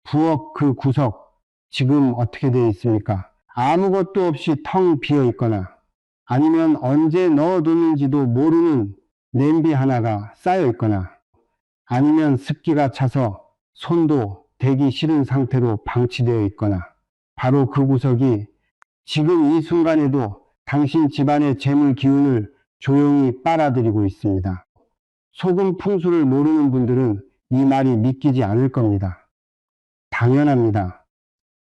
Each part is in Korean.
부엌 그 구석 지금 어떻게 되어 있습니까? 아무것도 없이 텅 비어 있거나 아니면 언제 넣어뒀는지도 모르는 냄비 하나가 쌓여 있거나 아니면 습기가 차서 손도 대기 싫은 상태로 방치되어 있거나 바로 그 구석이 지금 이 순간에도 당신 집안의 재물 기운을 조용히 빨아들이고 있습니다. 소금 풍수를 모르는 분들은 이 말이 믿기지 않을 겁니다. 당연합니다.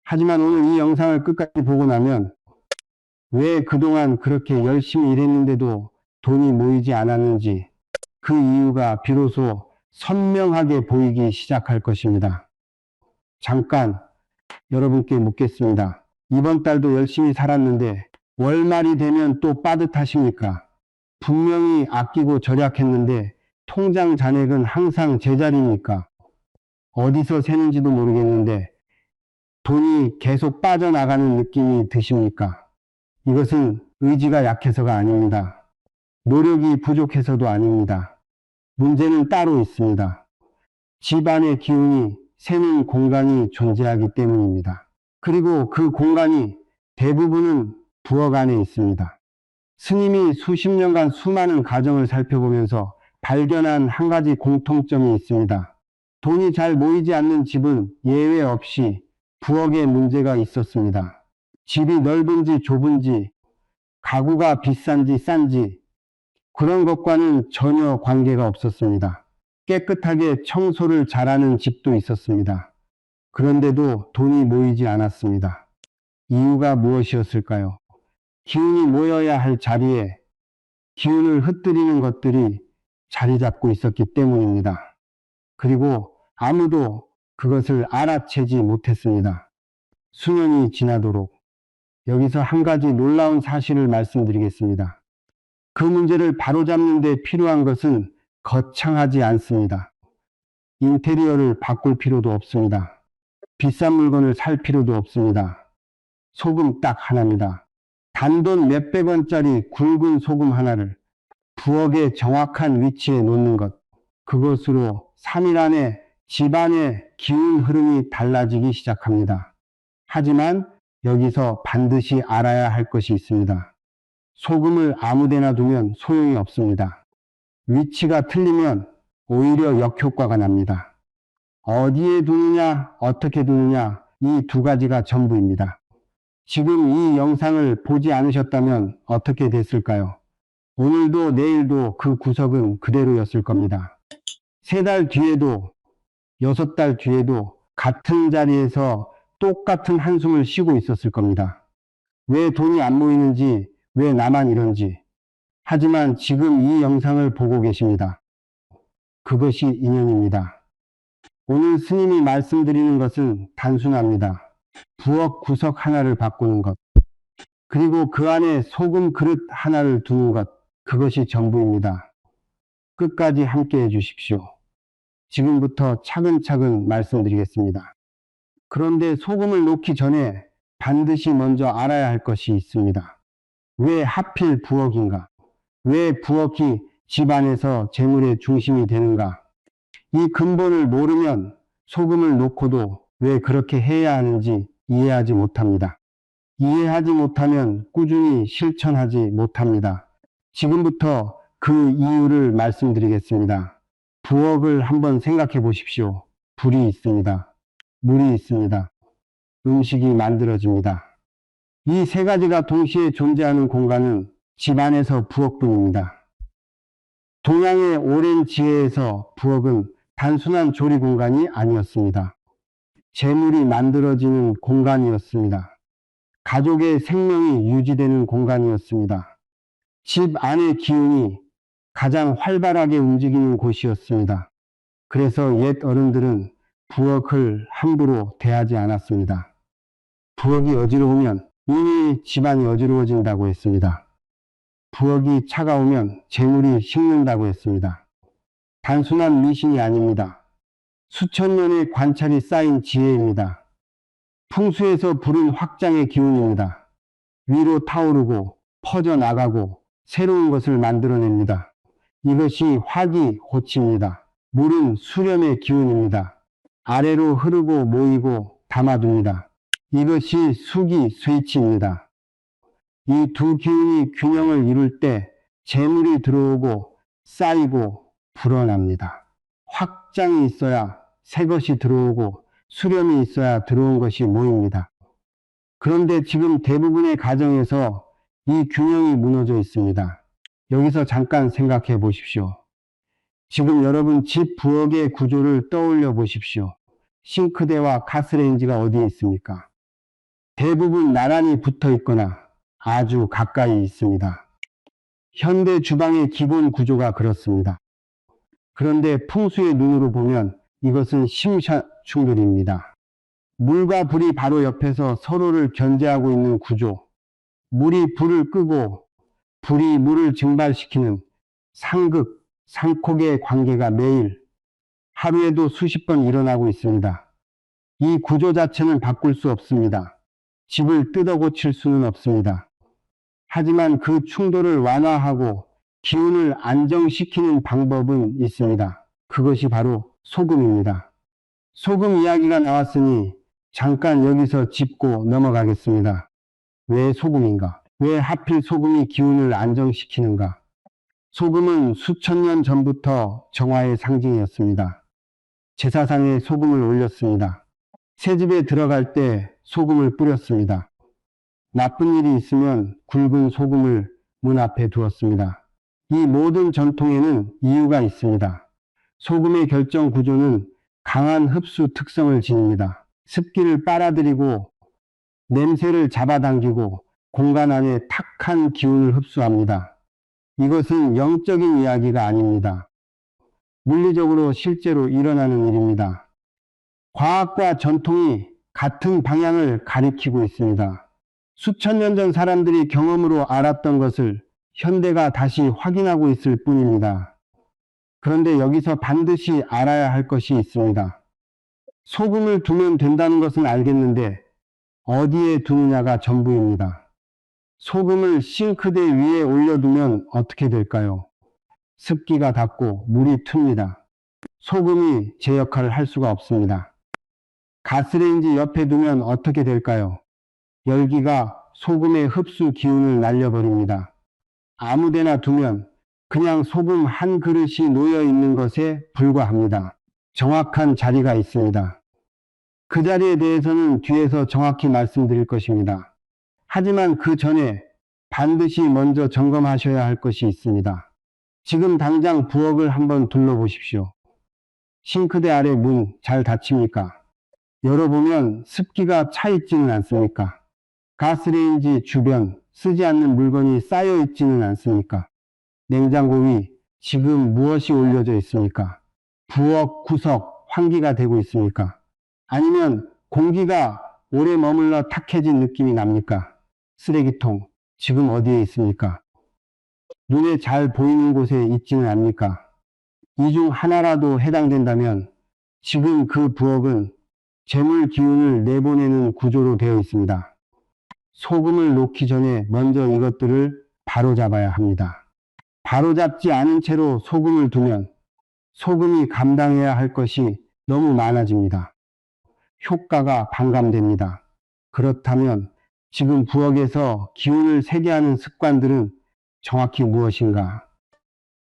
하지만 오늘 이 영상을 끝까지 보고 나면 왜 그동안 그렇게 열심히 일했는데도 돈이 모이지 않았는지 그 이유가 비로소 선명하게 보이기 시작할 것입니다. 잠깐 여러분께 묻겠습니다. 이번 달도 열심히 살았는데 월말이 되면 또 빠듯하십니까? 분명히 아끼고 절약했는데 통장 잔액은 항상 제자리입니까? 어디서 새는지도 모르겠는데 돈이 계속 빠져나가는 느낌이 드십니까? 이것은 의지가 약해서가 아닙니다. 노력이 부족해서도 아닙니다. 문제는 따로 있습니다. 집안의 기운이 새는 공간이 존재하기 때문입니다. 그리고 그 공간이 대부분은 부엌 안에 있습니다. 스님이 수십 년간 수많은 가정을 살펴보면서 발견한 한 가지 공통점이 있습니다. 돈이 잘 모이지 않는 집은 예외 없이 부엌에 문제가 있었습니다. 집이 넓은지 좁은지, 가구가 비싼지 싼지 그런 것과는 전혀 관계가 없었습니다. 깨끗하게 청소를 잘하는 집도 있었습니다. 그런데도 돈이 모이지 않았습니다. 이유가 무엇이었을까요? 기운이 모여야 할 자리에 기운을 흩뜨리는 것들이 자리 잡고 있었기 때문입니다. 그리고 아무도 그것을 알아채지 못했습니다. 수년이 지나도록. 여기서 한 가지 놀라운 사실을 말씀드리겠습니다. 그 문제를 바로잡는 데 필요한 것은 거창하지 않습니다. 인테리어를 바꿀 필요도 없습니다. 비싼 물건을 살 필요도 없습니다. 소금 딱 하나입니다. 단돈 몇백 원짜리 굵은 소금 하나를 부엌의 정확한 위치에 놓는 것. 그것으로 3일 안에 집안의 기운 흐름이 달라지기 시작합니다. 하지만 여기서 반드시 알아야 할 것이 있습니다. 소금을 아무데나 두면 소용이 없습니다. 위치가 틀리면 오히려 역효과가 납니다. 어디에 두느냐, 어떻게 두느냐, 이 두 가지가 전부입니다. 지금 이 영상을 보지 않으셨다면 어떻게 됐을까요? 오늘도 내일도 그 구석은 그대로였을 겁니다. 3달 뒤에도 6달 뒤에도 같은 자리에서 똑같은 한숨을 쉬고 있었을 겁니다. 왜 돈이 안 모이는지, 왜 나만 이런지. 하지만 지금 이 영상을 보고 계십니다. 그것이 인연입니다. 오늘 스님이 말씀드리는 것은 단순합니다. 부엌 구석 하나를 바꾸는 것, 그리고 그 안에 소금 그릇 하나를 두는 것, 그것이 전부입니다. 끝까지 함께 해주십시오. 지금부터 차근차근 말씀드리겠습니다. 그런데 소금을 놓기 전에 반드시 먼저 알아야 할 것이 있습니다. 왜 하필 부엌인가? 왜 부엌이 집안에서 재물의 중심이 되는가? 이 근본을 모르면 소금을 놓고도 왜 그렇게 해야 하는지 이해하지 못합니다. 이해하지 못하면 꾸준히 실천하지 못합니다. 지금부터 그 이유를 말씀드리겠습니다. 부엌을 한번 생각해 보십시오. 불이 있습니다. 물이 있습니다. 음식이 만들어집니다. 이 3가지가 동시에 존재하는 공간은 집안에서 부엌뿐입니다. 동양의 오랜 지혜에서 부엌은 단순한 조리 공간이 아니었습니다. 재물이 만들어지는 공간이었습니다. 가족의 생명이 유지되는 공간이었습니다. 집 안의 기운이 가장 활발하게 움직이는 곳이었습니다. 그래서 옛 어른들은 부엌을 함부로 대하지 않았습니다. 부엌이 어지러우면 이미 집안이 어지러워진다고 했습니다. 부엌이 차가우면 재물이 식는다고 했습니다. 단순한 미신이 아닙니다. 수천 년의 관찰이 쌓인 지혜입니다. 풍수에서 부른 확장의 기운입니다. 위로 타오르고 퍼져나가고 새로운 것을 만들어냅니다. 이것이 화기호치입니다. 물은 수렴의 기운입니다. 아래로 흐르고 모이고 담아둡니다. 이것이 수기 스위치입니다. 이 두 기운이 균형을 이룰 때 재물이 들어오고 쌓이고 불어납니다. 확장이 있어야 새 것이 들어오고 수렴이 있어야 들어온 것이 모입니다. 그런데 지금 대부분의 가정에서 이 균형이 무너져 있습니다. 여기서 잠깐 생각해 보십시오. 지금 여러분 집 부엌의 구조를 떠올려 보십시오. 싱크대와 가스레인지가 어디에 있습니까? 대부분 나란히 붙어 있거나 아주 가까이 있습니다. 현대 주방의 기본 구조가 그렇습니다. 그런데 풍수의 눈으로 보면 이것은 심사충돌입니다. 물과 불이 바로 옆에서 서로를 견제하고 있는 구조, 물이 불을 끄고 불이 물을 증발시키는 상극, 상콕의 관계가 매일 하루에도 수십 번 일어나고 있습니다. 이 구조 자체는 바꿀 수 없습니다. 집을 뜯어 고칠 수는 없습니다. 하지만 그 충돌을 완화하고 기운을 안정시키는 방법은 있습니다. 그것이 바로 소금입니다. 소금 이야기가 나왔으니 잠깐 여기서 짚고 넘어가겠습니다. 왜 소금인가? 왜 하필 소금이 기운을 안정시키는가? 소금은 수천 년 전부터 정화의 상징이었습니다. 제사상에 소금을 올렸습니다. 새집에 들어갈 때 소금을 뿌렸습니다. 나쁜 일이 있으면 굵은 소금을 문 앞에 두었습니다. 이 모든 전통에는 이유가 있습니다. 소금의 결정 구조는 강한 흡수 특성을 지닙니다. 습기를 빨아들이고 냄새를 잡아당기고 공간 안에 탁한 기운을 흡수합니다. 이것은 영적인 이야기가 아닙니다. 물리적으로 실제로 일어나는 일입니다. 과학과 전통이 같은 방향을 가리키고 있습니다. 수천 년 전 사람들이 경험으로 알았던 것을 현대가 다시 확인하고 있을 뿐입니다. 그런데 여기서 반드시 알아야 할 것이 있습니다. 소금을 두면 된다는 것은 알겠는데 어디에 두느냐가 전부입니다. 소금을 싱크대 위에 올려두면 어떻게 될까요? 습기가 닿고 물이 틉니다. 소금이 제 역할을 할 수가 없습니다. 가스레인지 옆에 두면 어떻게 될까요? 열기가 소금의 흡수 기운을 날려버립니다. 아무데나 두면 그냥 소금 한 그릇이 놓여 있는 것에 불과합니다. 정확한 자리가 있습니다. 그 자리에 대해서는 뒤에서 정확히 말씀드릴 것입니다. 하지만 그 전에 반드시 먼저 점검하셔야 할 것이 있습니다. 지금 당장 부엌을 한번 둘러보십시오. 싱크대 아래 문 잘 닫힙니까? 열어보면 습기가 차 있지는 않습니까? 가스레인지 주변 쓰지 않는 물건이 쌓여 있지는 않습니까? 냉장고 위 지금 무엇이 올려져 있습니까? 부엌 구석 환기가 되고 있습니까? 아니면 공기가 오래 머물러 탁해진 느낌이 납니까? 쓰레기통 지금 어디에 있습니까? 눈에 잘 보이는 곳에 있지는 않습니까? 이 중 하나라도 해당된다면 지금 그 부엌은 재물 기운을 내보내는 구조로 되어 있습니다. 소금을 놓기 전에 먼저 이것들을 바로잡아야 합니다. 바로잡지 않은 채로 소금을 두면 소금이 감당해야 할 것이 너무 많아집니다. 효과가 반감됩니다. 그렇다면 지금 부엌에서 기운을 세게 하는 습관들은 정확히 무엇인가?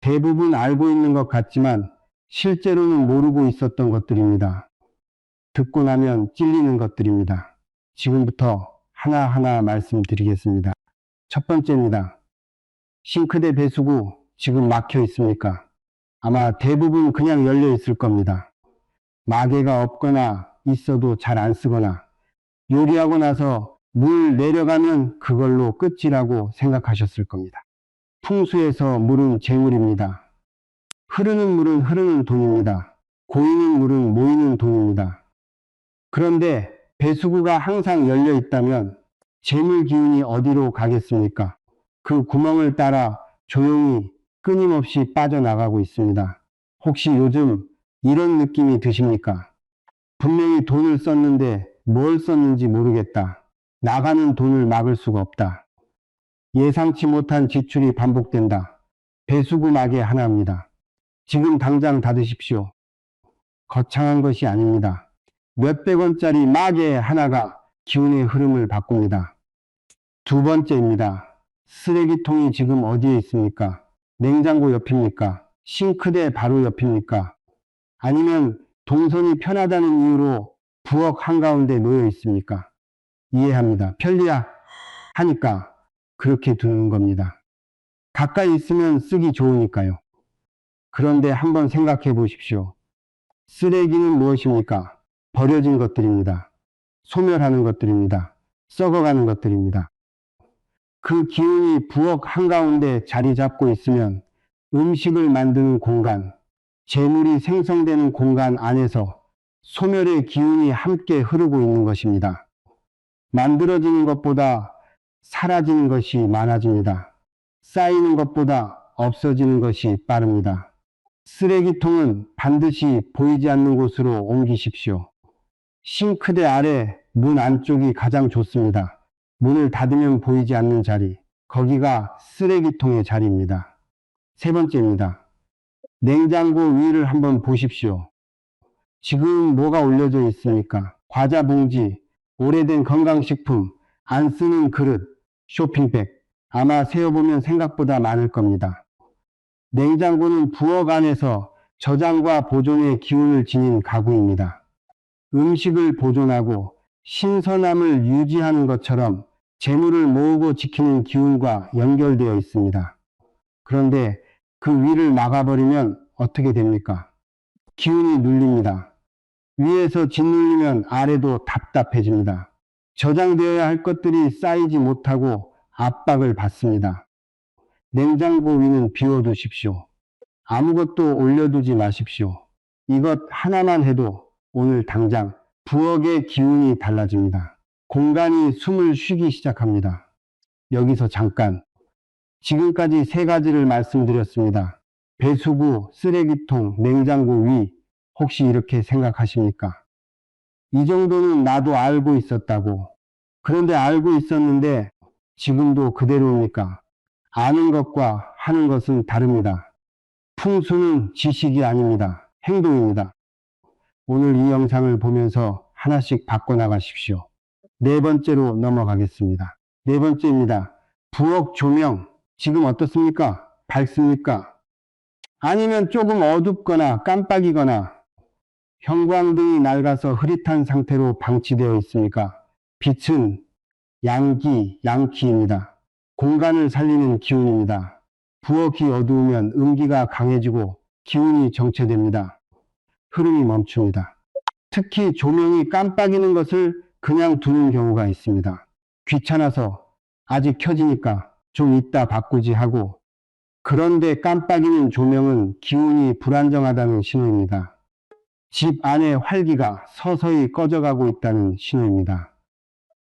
대부분 알고 있는 것 같지만 실제로는 모르고 있었던 것들입니다. 듣고 나면 찔리는 것들입니다. 지금부터 하나하나 말씀드리겠습니다. 첫 번째입니다. 싱크대 배수구 지금 막혀 있습니까? 아마 대부분 그냥 열려 있을 겁니다. 마개가 없거나 있어도 잘 안 쓰거나 요리하고 나서 물 내려가면 그걸로 끝이라고 생각하셨을 겁니다. 풍수에서 물은 재물입니다. 흐르는 물은 흐르는 돈입니다. 고이는 물은 모이는 돈입니다. 그런데 배수구가 항상 열려 있다면 재물 기운이 어디로 가겠습니까? 그 구멍을 따라 조용히 끊임없이 빠져나가고 있습니다. 혹시 요즘 이런 느낌이 드십니까? 분명히 돈을 썼는데 뭘 썼는지 모르겠다. 나가는 돈을 막을 수가 없다. 예상치 못한 지출이 반복된다. 배수구 마개 하나입니다. 지금 당장 닫으십시오. 거창한 것이 아닙니다. 몇백 원짜리 마개 하나가 기운의 흐름을 바꿉니다. 두 번째입니다. 쓰레기통이 지금 어디에 있습니까? 냉장고 옆입니까? 싱크대 바로 옆입니까? 아니면 동선이 편하다는 이유로 부엌 한가운데 놓여 있습니까? 이해합니다. 편리하니까 그렇게 두는 겁니다. 가까이 있으면 쓰기 좋으니까요. 그런데 한번 생각해 보십시오. 쓰레기는 무엇입니까? 버려진 것들입니다. 소멸하는 것들입니다. 썩어가는 것들입니다. 그 기운이 부엌 한가운데 자리 잡고 있으면 음식을 만드는 공간, 재물이 생성되는 공간 안에서 소멸의 기운이 함께 흐르고 있는 것입니다. 만들어지는 것보다 사라지는 것이 많아집니다. 쌓이는 것보다 없어지는 것이 빠릅니다. 쓰레기통은 반드시 보이지 않는 곳으로 옮기십시오. 싱크대 아래 문 안쪽이 가장 좋습니다. 문을 닫으면 보이지 않는 자리, 거기가 쓰레기통의 자리입니다. 세 번째입니다. 냉장고 위를 한번 보십시오. 지금 뭐가 올려져 있습니까? 과자 봉지, 오래된 건강식품, 안 쓰는 그릇, 쇼핑백. 아마 세어보면 생각보다 많을 겁니다. 냉장고는 부엌 안에서 저장과 보존의 기운을 지닌 가구입니다. 음식을 보존하고 신선함을 유지하는 것처럼 재물을 모으고 지키는 기운과 연결되어 있습니다. 그런데 그 위를 막아버리면 어떻게 됩니까? 기운이 눌립니다. 위에서 짓눌리면 아래도 답답해집니다. 저장되어야 할 것들이 쌓이지 못하고 압박을 받습니다. 냉장고 위는 비워두십시오. 아무것도 올려두지 마십시오. 이것 하나만 해도 오늘 당장 부엌의 기운이 달라집니다. 공간이 숨을 쉬기 시작합니다. 여기서 잠깐 지금까지 세 가지를 말씀드렸습니다. 배수구, 쓰레기통, 냉장고 위 혹시 이렇게 생각하십니까? 이 정도는 나도 알고 있었다고. 그런데 알고 있었는데 지금도 그대로입니까? 아는 것과 하는 것은 다릅니다. 풍수는 지식이 아닙니다. 행동입니다. 오늘 이 영상을 보면서 하나씩 바꿔나가십시오. 네 번째로 넘어가겠습니다. 네 번째입니다. 부엌 조명 지금 어떻습니까? 밝습니까? 아니면 조금 어둡거나 깜빡이거나 형광등이 낡아서 흐릿한 상태로 방치되어 있습니까? 빛은 양키입니다. 공간을 살리는 기운입니다. 부엌이 어두우면 음기가 강해지고 기운이 정체됩니다. 흐름이 멈춥니다. 특히 조명이 깜빡이는 것을 그냥 두는 경우가 있습니다. 귀찮아서 아직 켜지니까 좀 이따 바꾸지 하고, 그런데 깜빡이는 조명은 기운이 불안정하다는 신호입니다. 집 안의 활기가 서서히 꺼져가고 있다는 신호입니다.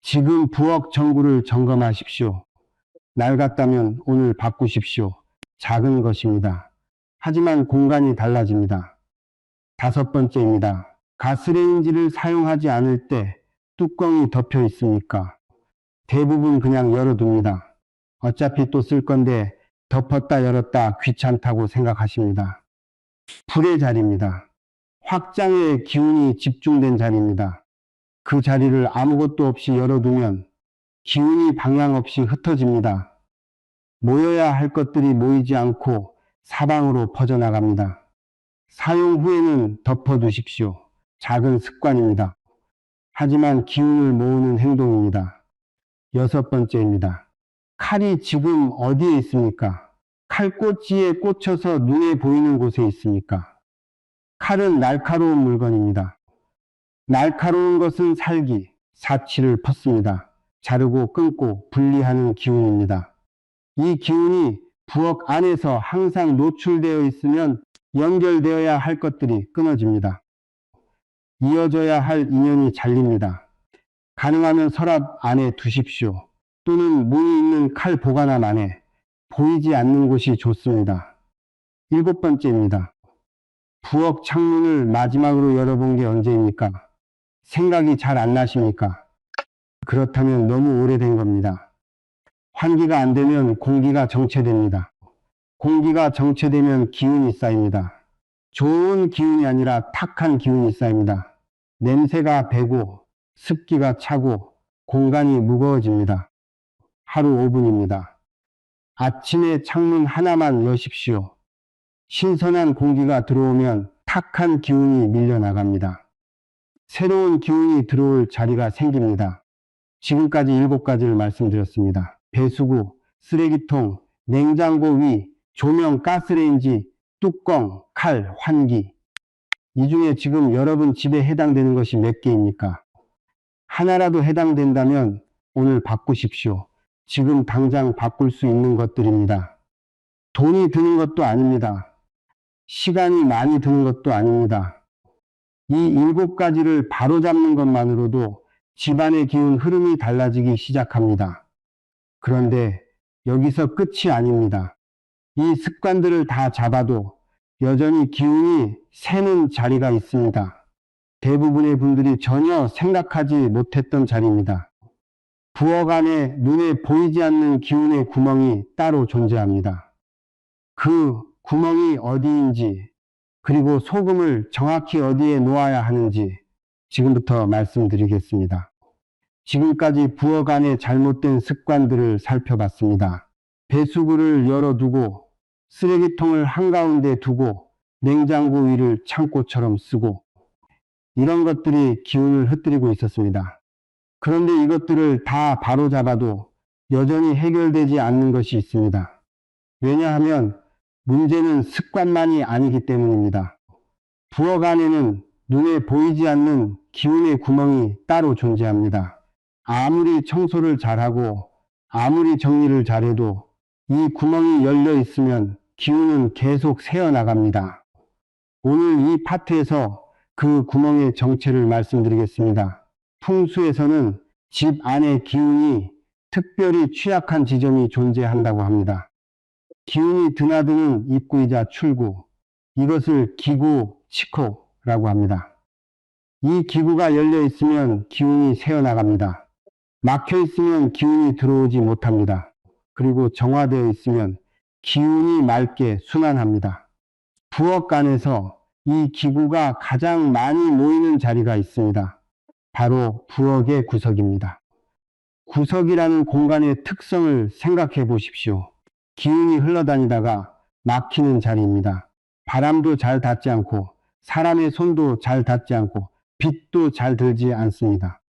지금 부엌 전구를 점검하십시오. 낡았다면 오늘 바꾸십시오. 작은 것입니다. 하지만 공간이 달라집니다. 다섯 번째입니다. 가스레인지를 사용하지 않을 때 뚜껑이 덮여 있습니까? 대부분 그냥 열어둡니다. 어차피 또 쓸 건데 덮었다 열었다 귀찮다고 생각하십니다. 불의 자리입니다. 확장의 기운이 집중된 자리입니다. 그 자리를 아무것도 없이 열어두면 기운이 방향 없이 흩어집니다. 모여야 할 것들이 모이지 않고 사방으로 퍼져나갑니다. 사용 후에는 덮어두십시오. 작은 습관입니다. 하지만 기운을 모으는 행동입니다. 여섯 번째입니다. 칼이 지금 어디에 있습니까? 칼꽂이에 꽂혀서 눈에 보이는 곳에 있습니까? 칼은 날카로운 물건입니다. 날카로운 것은 살기, 사치를 퍼습니다. 자르고 끊고 분리하는 기운입니다. 이 기운이 부엌 안에서 항상 노출되어 있으면 연결되어야 할 것들이 끊어집니다. 이어져야 할 인연이 잘립니다. 가능하면 서랍 안에 두십시오. 또는 문이 있는 칼 보관함 안에 보이지 않는 곳이 좋습니다. 일곱 번째입니다. 부엌 창문을 마지막으로 열어본 게 언제입니까? 생각이 잘 안 나십니까? 그렇다면 너무 오래된 겁니다. 환기가 안 되면 공기가 정체됩니다. 공기가 정체되면 기운이 쌓입니다. 좋은 기운이 아니라 탁한 기운이 쌓입니다. 냄새가 배고 습기가 차고 공간이 무거워집니다. 하루 5분입니다. 아침에 창문 하나만 여십시오. 신선한 공기가 들어오면 탁한 기운이 밀려나갑니다. 새로운 기운이 들어올 자리가 생깁니다. 지금까지 7가지를 말씀드렸습니다. 배수구, 쓰레기통, 냉장고 위, 조명, 가스레인지, 뚜껑, 칼, 환기. 이 중에 지금 여러분 집에 해당되는 것이 몇 개입니까? 하나라도 해당된다면 오늘 바꾸십시오. 지금 당장 바꿀 수 있는 것들입니다. 돈이 드는 것도 아닙니다. 시간이 많이 드는 것도 아닙니다. 이 7가지를 바로잡는 것만으로도 집안의 기운 흐름이 달라지기 시작합니다. 그런데 여기서 끝이 아닙니다. 이 습관들을 다 잡아도 여전히 기운이 새는 자리가 있습니다. 대부분의 분들이 전혀 생각하지 못했던 자리입니다. 부엌 안에 눈에 보이지 않는 기운의 구멍이 따로 존재합니다. 그 구멍이 어디인지, 그리고 소금을 정확히 어디에 놓아야 하는지 지금부터 말씀드리겠습니다. 지금까지 부엌 안에 잘못된 습관들을 살펴봤습니다. 배수구를 열어두고 쓰레기통을 한가운데 두고 냉장고 위를 창고처럼 쓰고 이런 것들이 기운을 흩뜨리고 있었습니다. 그런데 이것들을 다 바로잡아도 여전히 해결되지 않는 것이 있습니다. 왜냐하면 문제는 습관만이 아니기 때문입니다. 부엌 안에는 눈에 보이지 않는 기운의 구멍이 따로 존재합니다. 아무리 청소를 잘하고 아무리 정리를 잘해도 이 구멍이 열려 있으면 기운은 계속 새어나갑니다. 오늘 이 파트에서 그 구멍의 정체를 말씀드리겠습니다. 풍수에서는 집 안의 기운이 특별히 취약한 지점이 존재한다고 합니다. 기운이 드나드는 입구이자 출구, 이것을 기구, 치코라고 합니다. 이 기구가 열려 있으면 기운이 새어나갑니다. 막혀 있으면 기운이 들어오지 못합니다. 그리고 정화되어 있으면 기운이 맑게 순환합니다. 부엌 안에서 이 기구가 가장 많이 모이는 자리가 있습니다. 바로 부엌의 구석입니다. 구석이라는 공간의 특성을 생각해 보십시오. 기운이 흘러다니다가 막히는 자리입니다. 바람도 잘 닿지 않고 사람의 손도 잘 닿지 않고 빛도 잘 들지 않습니다.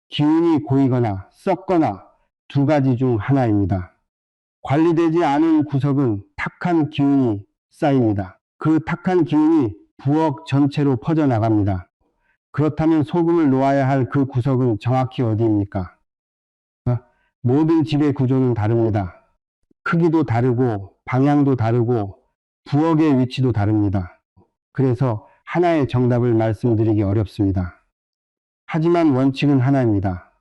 기운이 고이거나 썩거나 2가지 중 하나입니다. 관리되지 않은 구석은 탁한 기운이 쌓입니다. 그 탁한 기운이 부엌 전체로 퍼져나갑니다. 그렇다면 소금을 놓아야 할 그 구석은 정확히 어디입니까? 모든 집의 구조는 다릅니다. 크기도 다르고 방향도 다르고 부엌의 위치도 다릅니다. 그래서 하나의 정답을 말씀드리기 어렵습니다. 하지만 원칙은 하나입니다.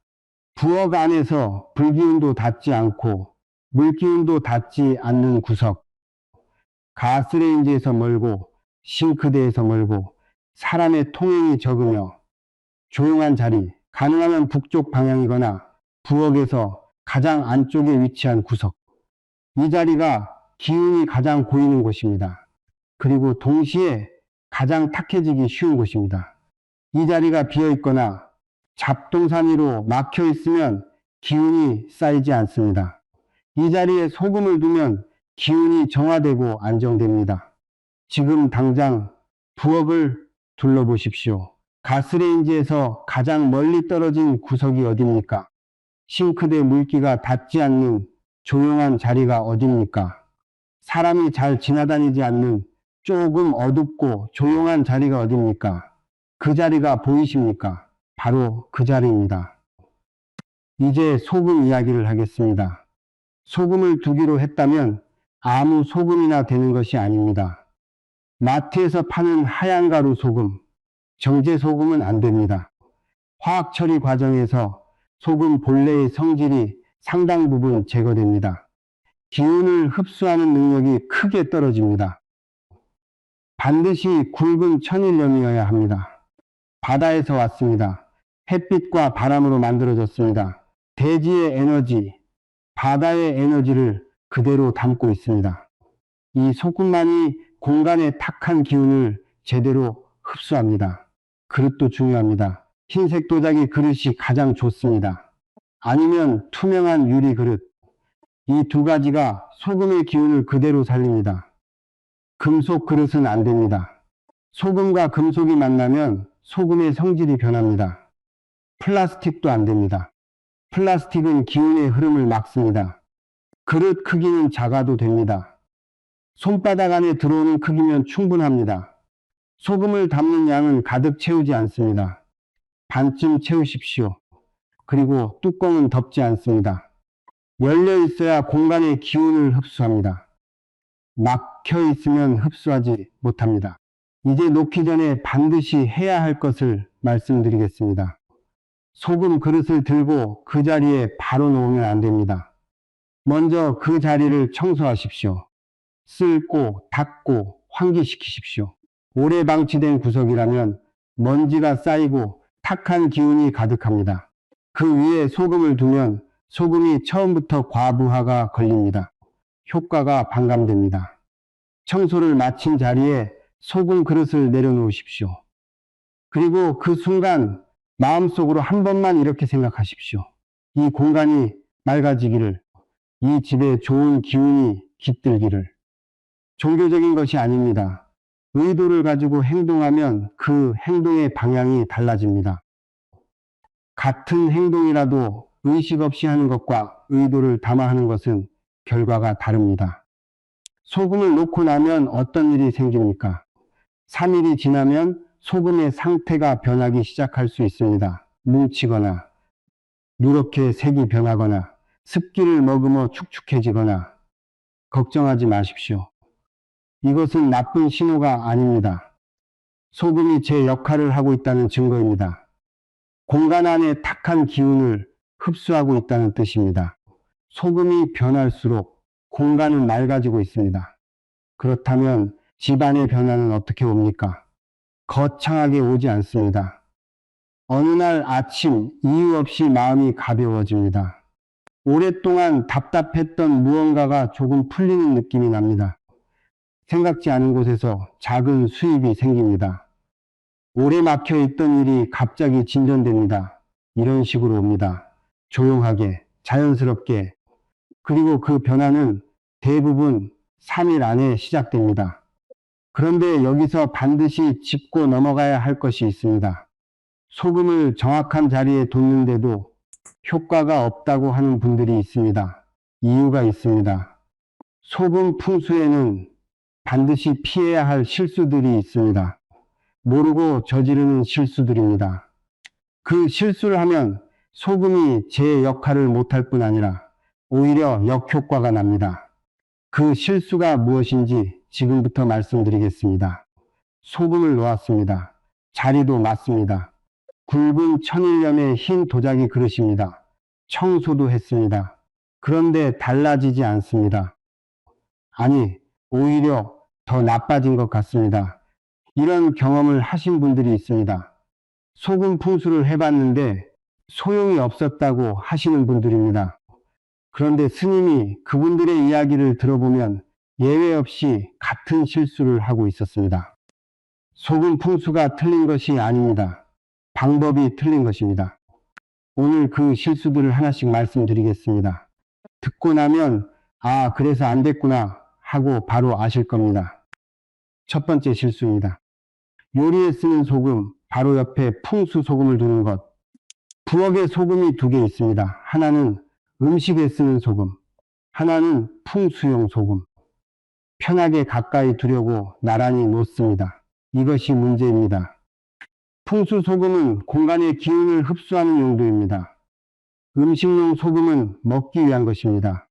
부엌 안에서 불기운도 닿지 않고 물기운도 닿지 않는 구석, 가스레인지에서 멀고 싱크대에서 멀고 사람의 통행이 적으며 조용한 자리, 가능하면 북쪽 방향이거나 부엌에서 가장 안쪽에 위치한 구석, 이 자리가 기운이 가장 고이는 곳입니다. 그리고 동시에 가장 탁해지기 쉬운 곳입니다. 이 자리가 비어 있거나 잡동사니로 막혀 있으면 기운이 쌓이지 않습니다. 이 자리에 소금을 두면 기운이 정화되고 안정됩니다. 지금 당장 부엌을 둘러보십시오. 가스레인지에서 가장 멀리 떨어진 구석이 어디입니까? 싱크대 물기가 닿지 않는 조용한 자리가 어디입니까? 사람이 잘 지나다니지 않는 조금 어둡고 조용한 자리가 어디입니까? 그 자리가 보이십니까? 바로 그 자리입니다. 이제 소금 이야기를 하겠습니다. 소금을 두기로 했다면 아무 소금이나 되는 것이 아닙니다. 마트에서 파는 하얀 가루 소금, 정제 소금은 안 됩니다. 화학 처리 과정에서 소금 본래의 성질이 상당 부분 제거됩니다. 기운을 흡수하는 능력이 크게 떨어집니다. 반드시 굵은 천일염이어야 합니다. 바다에서 왔습니다. 햇빛과 바람으로 만들어졌습니다. 대지의 에너지, 바다의 에너지를 그대로 담고 있습니다. 이 소금만이 공간의 탁한 기운을 제대로 흡수합니다. 그릇도 중요합니다. 흰색 도자기 그릇이 가장 좋습니다. 아니면 투명한 유리 그릇. 이 두 가지가 소금의 기운을 그대로 살립니다. 금속 그릇은 안 됩니다. 소금과 금속이 만나면 소금의 성질이 변합니다. 플라스틱도 안 됩니다. 플라스틱은 기운의 흐름을 막습니다. 그릇 크기는 작아도 됩니다. 손바닥 안에 들어오는 크기면 충분합니다. 소금을 담는 양은 가득 채우지 않습니다. 반쯤 채우십시오. 그리고 뚜껑은 덮지 않습니다. 열려 있어야 공간의 기운을 흡수합니다. 막혀 있으면 흡수하지 못합니다. 이제 놓기 전에 반드시 해야 할 것을 말씀드리겠습니다. 소금 그릇을 들고 그 자리에 바로 놓으면 안 됩니다. 먼저 그 자리를 청소하십시오. 쓸고 닦고 환기시키십시오. 오래 방치된 구석이라면 먼지가 쌓이고 탁한 기운이 가득합니다. 그 위에 소금을 두면 소금이 처음부터 과부하가 걸립니다. 효과가 반감됩니다. 청소를 마친 자리에 소금 그릇을 내려놓으십시오. 그리고 그 순간 마음속으로 한 번만 이렇게 생각하십시오. 이 공간이 맑아지기를, 이 집에 좋은 기운이 깃들기를. 종교적인 것이 아닙니다. 의도를 가지고 행동하면 그 행동의 방향이 달라집니다. 같은 행동이라도 의식 없이 하는 것과 의도를 담아 하는 것은 결과가 다릅니다. 소금을 놓고 나면 어떤 일이 생깁니까? 3일이 지나면 소금의 상태가 변하기 시작할 수 있습니다. 뭉치거나 누렇게 색이 변하거나 습기를 머금어 축축해지거나. 걱정하지 마십시오. 이것은 나쁜 신호가 아닙니다. 소금이 제 역할을 하고 있다는 증거입니다. 공간 안에 탁한 기운을 흡수하고 있다는 뜻입니다. 소금이 변할수록 공간은 맑아지고 있습니다. 그렇다면 집안의 변화는 어떻게 옵니까? 거창하게 오지 않습니다. 어느 날 아침 이유 없이 마음이 가벼워집니다. 오랫동안 답답했던 무언가가 조금 풀리는 느낌이 납니다. 생각지 않은 곳에서 작은 수입이 생깁니다. 오래 막혀 있던 일이 갑자기 진전됩니다. 이런 식으로 옵니다. 조용하게, 자연스럽게. 그리고 그 변화는 대부분 3일 안에 시작됩니다. 그런데 여기서 반드시 짚고 넘어가야 할 것이 있습니다. 소금을 정확한 자리에 뒀는데도 효과가 없다고 하는 분들이 있습니다. 이유가 있습니다. 소금 풍수에는 반드시 피해야 할 실수들이 있습니다. 모르고 저지르는 실수들입니다. 그 실수를 하면 소금이 제 역할을 못할 뿐 아니라 오히려 역효과가 납니다. 그 실수가 무엇인지 지금부터 말씀드리겠습니다. 소금을 놓았습니다. 자리도 맞습니다. 굵은 천일염의 흰 도자기 그릇입니다. 청소도 했습니다. 그런데 달라지지 않습니다. 아니, 오히려 더 나빠진 것 같습니다. 이런 경험을 하신 분들이 있습니다. 소금 풍수를 해봤는데 소용이 없었다고 하시는 분들입니다. 그런데 스님이 그분들의 이야기를 들어보면 예외 없이 같은 실수를 하고 있었습니다. 소금 풍수가 틀린 것이 아닙니다. 방법이 틀린 것입니다. 오늘 그 실수들을 하나씩 말씀드리겠습니다. 듣고 나면 아, 그래서 안 됐구나 하고 바로 아실 겁니다. 첫 번째 실수입니다. 요리에 쓰는 소금, 바로 옆에 풍수 소금을 두는 것. 부엌에 소금이 두 개 있습니다. 하나는 음식에 쓰는 소금, 하나는 풍수용 소금. 편하게 가까이 두려고 나란히 놓습니다. 이것이 문제입니다. 풍수 소금은 공간의 기운을 흡수하는 용도입니다. 음식용 소금은 먹기 위한 것입니다.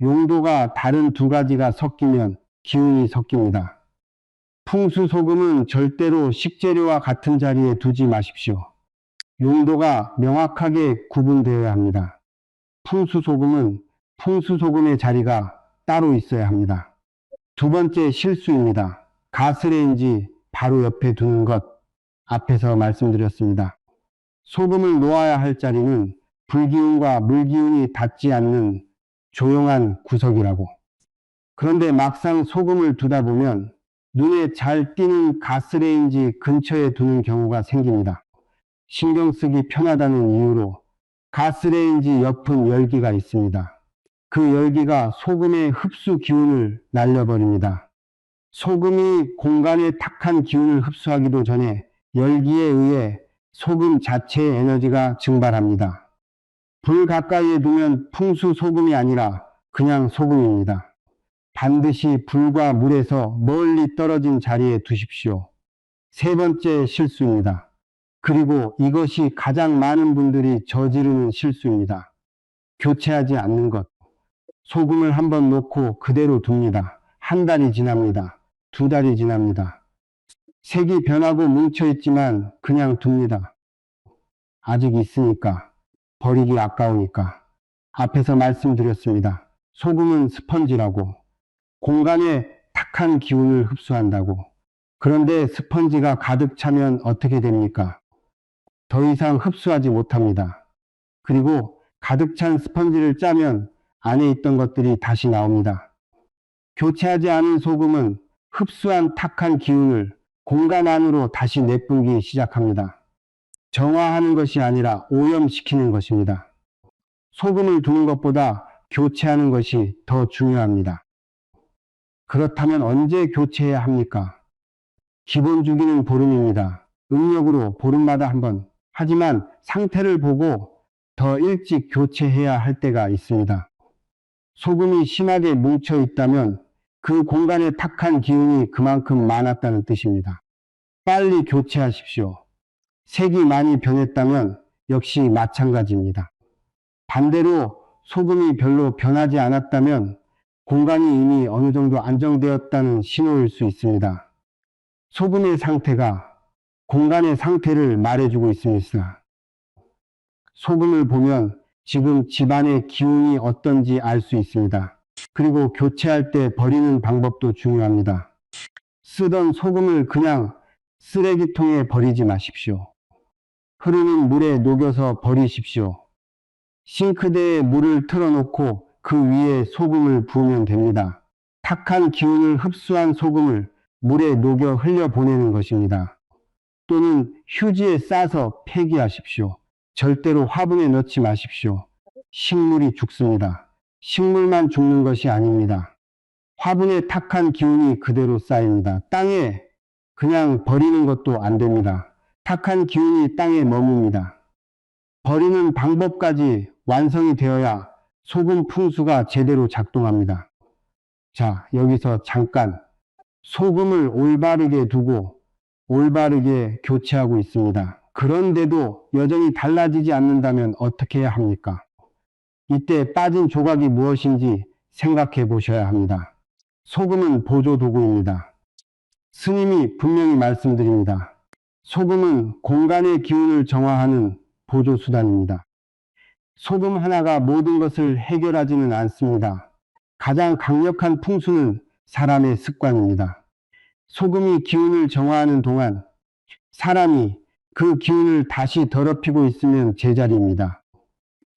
용도가 다른 두 가지가 섞이면 기운이 섞입니다. 풍수 소금은 절대로 식재료와 같은 자리에 두지 마십시오. 용도가 명확하게 구분되어야 합니다. 풍수 소금은 풍수 소금의 자리가 따로 있어야 합니다. 두 번째 실수입니다. 가스레인지 바로 옆에 두는 것. 앞에서 말씀드렸습니다. 소금을 놓아야 할 자리는 불기운과 물기운이 닿지 않는 조용한 구석이라고. 그런데 막상 소금을 두다 보면 눈에 잘 띄는 가스레인지 근처에 두는 경우가 생깁니다. 신경 쓰기 편하다는 이유로 가스레인지 옆은 열기가 있습니다. 그 열기가 소금의 흡수 기운을 날려버립니다. 소금이 공간의 탁한 기운을 흡수하기도 전에 열기에 의해 소금 자체의 에너지가 증발합니다. 불 가까이에 두면 풍수 소금이 아니라 그냥 소금입니다. 반드시 불과 물에서 멀리 떨어진 자리에 두십시오. 세 번째 실수입니다. 그리고 이것이 가장 많은 분들이 저지르는 실수입니다. 교체하지 않는 것. 소금을 한번 놓고 그대로 둡니다. 한 달이 지납니다. 두 달이 지납니다. 색이 변하고 뭉쳐있지만 그냥 둡니다. 아직 있으니까, 버리기 아까우니까. 앞에서 말씀드렸습니다. 소금은 스펀지라고. 공간에 탁한 기운을 흡수한다고. 그런데 스펀지가 가득 차면 어떻게 됩니까? 더 이상 흡수하지 못합니다. 그리고 가득 찬 스펀지를 짜면 안에 있던 것들이 다시 나옵니다. 교체하지 않은 소금은 흡수한 탁한 기운을 공간 안으로 다시 내뿜기 시작합니다. 정화하는 것이 아니라 오염시키는 것입니다. 소금을 두는 것보다 교체하는 것이 더 중요합니다. 그렇다면 언제 교체해야 합니까? 기본 주기는 보름입니다. 음력으로 보름마다 한 번. 하지만 상태를 보고 더 일찍 교체해야 할 때가 있습니다. 소금이 심하게 뭉쳐 있다면 그 공간에 탁한 기운이 그만큼 많았다는 뜻입니다. 빨리 교체하십시오. 색이 많이 변했다면 역시 마찬가지입니다. 반대로 소금이 별로 변하지 않았다면 공간이 이미 어느 정도 안정되었다는 신호일 수 있습니다. 소금의 상태가 공간의 상태를 말해주고 있습니다. 소금을 보면 지금 집안의 기운이 어떤지 알 수 있습니다. 그리고 교체할 때 버리는 방법도 중요합니다. 쓰던 소금을 그냥 쓰레기통에 버리지 마십시오. 흐르는 물에 녹여서 버리십시오. 싱크대에 물을 틀어놓고 그 위에 소금을 부으면 됩니다. 탁한 기운을 흡수한 소금을 물에 녹여 흘려보내는 것입니다. 또는 휴지에 싸서 폐기하십시오. 절대로 화분에 넣지 마십시오. 식물이 죽습니다. 식물만 죽는 것이 아닙니다. 화분에 탁한 기운이 그대로 쌓입니다. 땅에 그냥 버리는 것도 안 됩니다. 탁한 기운이 땅에 머뭅니다. 버리는 방법까지 완성이 되어야 소금 풍수가 제대로 작동합니다. 자, 여기서 잠깐 소금을 올바르게 두고 올바르게 교체하고 있습니다. 그런데도 여전히 달라지지 않는다면 어떻게 해야 합니까? 이때 빠진 조각이 무엇인지 생각해 보셔야 합니다. 소금은 보조 도구입니다. 스님이 분명히 말씀드립니다. 소금은 공간의 기운을 정화하는 보조 수단입니다. 소금 하나가 모든 것을 해결하지는 않습니다. 가장 강력한 풍수는 사람의 습관입니다. 소금이 기운을 정화하는 동안 사람이 그 기운을 다시 더럽히고 있으면 제자리입니다.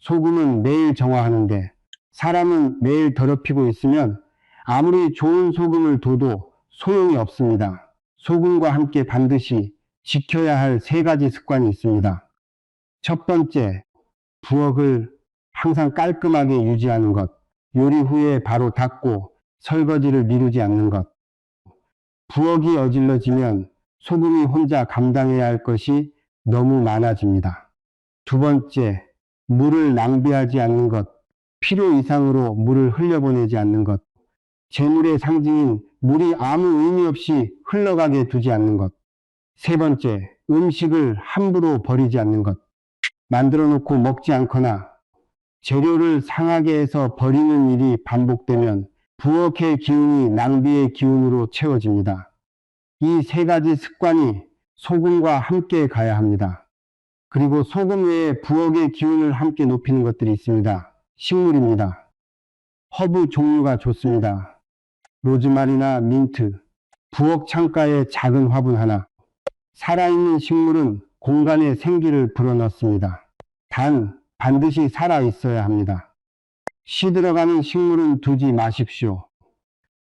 소금은 매일 정화하는데 사람은 매일 더럽히고 있으면 아무리 좋은 소금을 둬도 소용이 없습니다. 소금과 함께 반드시 지켜야 할 세 가지 습관이 있습니다. 첫 번째, 부엌을 항상 깔끔하게 유지하는 것. 요리 후에 바로 닦고 설거지를 미루지 않는 것. 부엌이 어질러지면 소금이 혼자 감당해야 할 것이 너무 많아집니다. 두 번째, 물을 낭비하지 않는 것. 필요 이상으로 물을 흘려보내지 않는 것. 재물의 상징인 물이 아무 의미 없이 흘러가게 두지 않는 것. 세 번째, 음식을 함부로 버리지 않는 것. 만들어 놓고 먹지 않거나 재료를 상하게 해서 버리는 일이 반복되면 부엌의 기운이 낭비의 기운으로 채워집니다. 이 세 가지 습관이 소금과 함께 가야 합니다. 그리고 소금 외에 부엌의 기운을 함께 높이는 것들이 있습니다. 식물입니다. 허브 종류가 좋습니다. 로즈마리나 민트, 부엌 창가에 작은 화분 하나. 살아있는 식물은 공간에 생기를 불어넣습니다. 단 반드시 살아있어야 합니다. 시들어가는 식물은 두지 마십시오.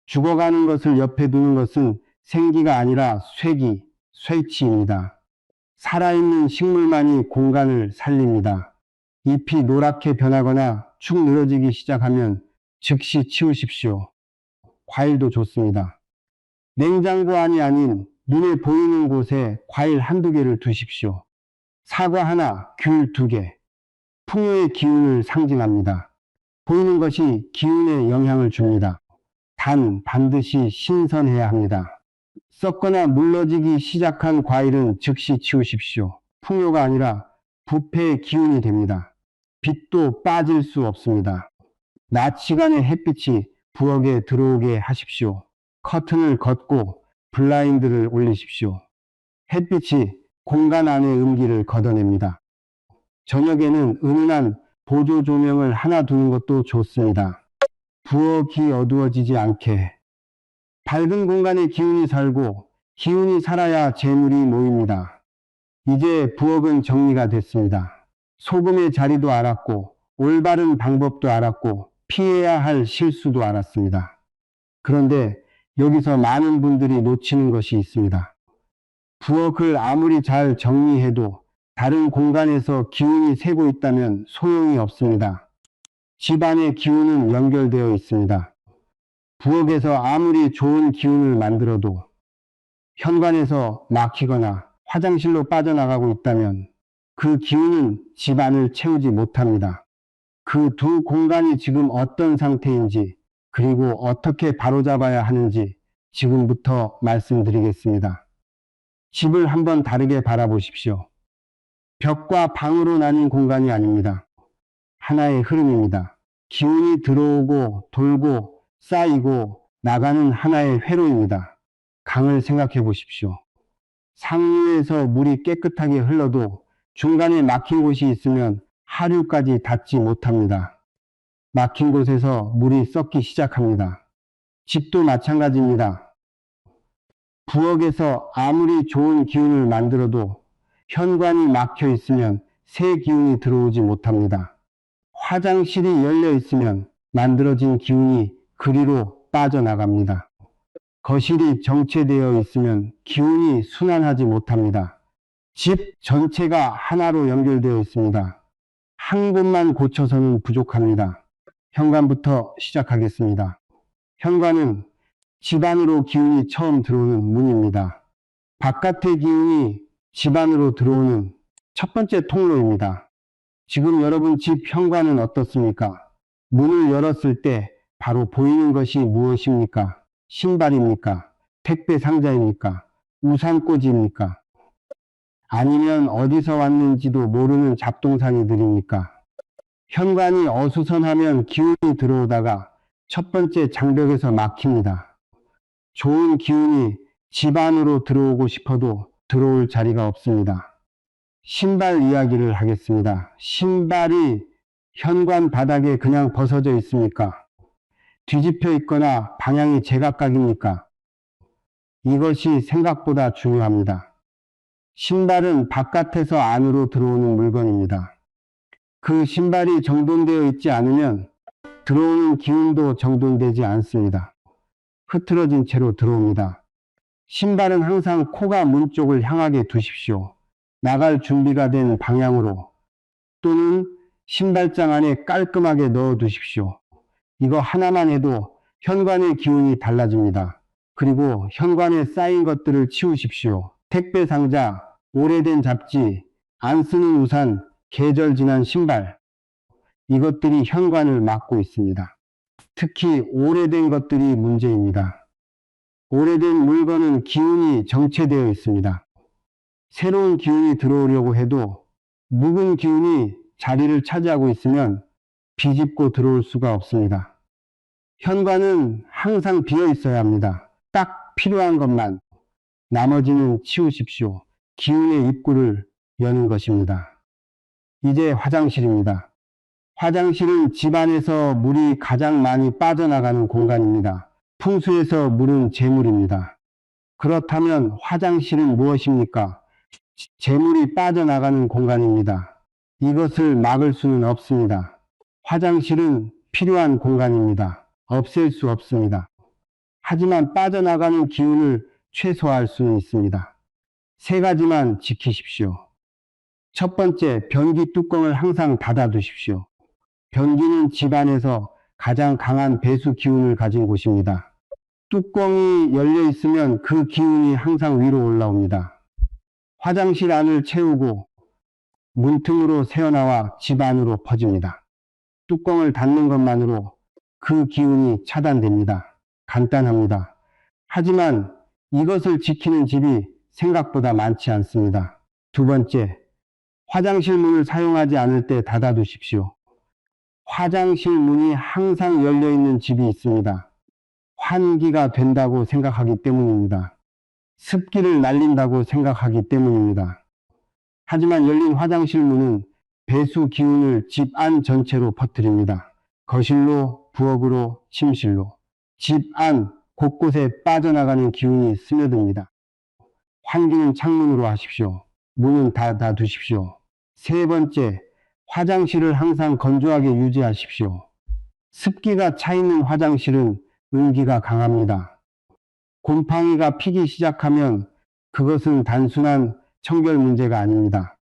죽어가는 것을 옆에 두는 것은 생기가 아니라 쇠기, 쇠치입니다. 살아있는 식물만이 공간을 살립니다. 잎이 노랗게 변하거나 축 늘어지기 시작하면 즉시 치우십시오. 과일도 좋습니다. 냉장고 안이 아닌 눈에 보이는 곳에 과일 한두 개를 두십시오. 사과 하나, 귤 2개. 풍요의 기운을 상징합니다. 보이는 것이 기운에 영향을 줍니다. 단 반드시 신선해야 합니다. 썩거나 물러지기 시작한 과일은 즉시 치우십시오. 풍요가 아니라 부패의 기운이 됩니다. 빛도 빠질 수 없습니다. 낮 시간에 햇빛이 부엌에 들어오게 하십시오. 커튼을 걷고 블라인드를 올리십시오. 햇빛이 공간 안의 음기를 걷어냅니다. 저녁에는 은은한 보조 조명을 하나 두는 것도 좋습니다. 부엌이 어두워지지 않게. 밝은 공간에 기운이 살고 기운이 살아야 재물이 모입니다. 이제 부엌은 정리가 됐습니다. 소금의 자리도 알았고 올바른 방법도 알았고 피해야 할 실수도 알았습니다. 그런데 여기서 많은 분들이 놓치는 것이 있습니다. 부엌을 아무리 잘 정리해도 다른 공간에서 기운이 새고 있다면 소용이 없습니다. 집안의 기운은 연결되어 있습니다. 부엌에서 아무리 좋은 기운을 만들어도 현관에서 막히거나 화장실로 빠져나가고 있다면 그 기운은 집안을 채우지 못합니다. 그 두 공간이 지금 어떤 상태인지 그리고 어떻게 바로잡아야 하는지 지금부터 말씀드리겠습니다. 집을 한번 다르게 바라보십시오. 벽과 방으로 나뉜 공간이 아닙니다. 하나의 흐름입니다. 기운이 들어오고 돌고 쌓이고 나가는 하나의 회로입니다. 강을 생각해 보십시오. 상류에서 물이 깨끗하게 흘러도 중간에 막힌 곳이 있으면 하류까지 닿지 못합니다. 막힌 곳에서 물이 썩기 시작합니다. 집도 마찬가지입니다. 부엌에서 아무리 좋은 기운을 만들어도 현관이 막혀 있으면 새 기운이 들어오지 못합니다. 화장실이 열려 있으면 만들어진 기운이 그리로 빠져나갑니다. 거실이 정체되어 있으면 기운이 순환하지 못합니다. 집 전체가 하나로 연결되어 있습니다. 한 곳만 고쳐서는 부족합니다. 현관부터 시작하겠습니다. 현관은 집 안으로 기운이 처음 들어오는 문입니다. 바깥의 기운이 집 안으로 들어오는 첫 번째 통로입니다. 지금 여러분 집 현관은 어떻습니까? 문을 열었을 때 바로 보이는 것이 무엇입니까? 신발입니까? 택배 상자입니까? 우산꽂이입니까? 아니면 어디서 왔는지도 모르는 잡동사니들입니까? 현관이 어수선하면 기운이 들어오다가 첫 번째 장벽에서 막힙니다. 좋은 기운이 집 안으로 들어오고 싶어도 들어올 자리가 없습니다. 신발 이야기를 하겠습니다. 신발이 현관 바닥에 그냥 벗어져 있습니까? 뒤집혀 있거나 방향이 제각각입니까? 이것이 생각보다 중요합니다. 신발은 바깥에서 안으로 들어오는 물건입니다. 그 신발이 정돈되어 있지 않으면 들어오는 기운도 정돈되지 않습니다. 흐트러진 채로 들어옵니다. 신발은 항상 코가 문 쪽을 향하게 두십시오. 나갈 준비가 된 방향으로 또는 신발장 안에 깔끔하게 넣어 두십시오. 이거 하나만 해도 현관의 기운이 달라집니다. 그리고 현관에 쌓인 것들을 치우십시오. 택배 상자, 오래된 잡지, 안 쓰는 우산, 계절 지난 신발. 이것들이 현관을 막고 있습니다. 특히 오래된 것들이 문제입니다. 오래된 물건은 기운이 정체되어 있습니다. 새로운 기운이 들어오려고 해도 묵은 기운이 자리를 차지하고 있으면 비집고 들어올 수가 없습니다. 현관은 항상 비어 있어야 합니다. 딱 필요한 것만. 나머지는 치우십시오. 기운의 입구를 여는 것입니다. 이제 화장실입니다. 화장실은 집안에서 물이 가장 많이 빠져나가는 공간입니다. 풍수에서 물은 재물입니다. 그렇다면 화장실은 무엇입니까? 재물이 빠져나가는 공간입니다. 이것을 막을 수는 없습니다. 화장실은 필요한 공간입니다. 없앨 수 없습니다. 하지만 빠져나가는 기운을 최소화할 수는 있습니다. 세 가지만 지키십시오. 첫 번째, 변기 뚜껑을 항상 닫아두십시오. 변기는 집안에서 가장 강한 배수 기운을 가진 곳입니다. 뚜껑이 열려 있으면 그 기운이 항상 위로 올라옵니다. 화장실 안을 채우고 문틈으로 새어나와 집 안으로 퍼집니다. 뚜껑을 닫는 것만으로 그 기운이 차단됩니다. 간단합니다. 하지만 이것을 지키는 집이 생각보다 많지 않습니다. 두 번째, 화장실 문을 사용하지 않을 때 닫아두십시오. 화장실 문이 항상 열려 있는 집이 있습니다. 환기가 된다고 생각하기 때문입니다. 습기를 날린다고 생각하기 때문입니다. 하지만 열린 화장실 문은 배수 기운을 집 안 전체로 퍼뜨립니다. 거실로, 부엌으로, 침실로. 집 안 곳곳에 빠져나가는 기운이 스며듭니다. 환기는 창문으로 하십시오. 문은 닫아두십시오. 세 번째, 화장실을 항상 건조하게 유지하십시오. 습기가 차 있는 화장실은 음기가 강합니다. 곰팡이가 피기 시작하면 그것은 단순한 청결 문제가 아닙니다.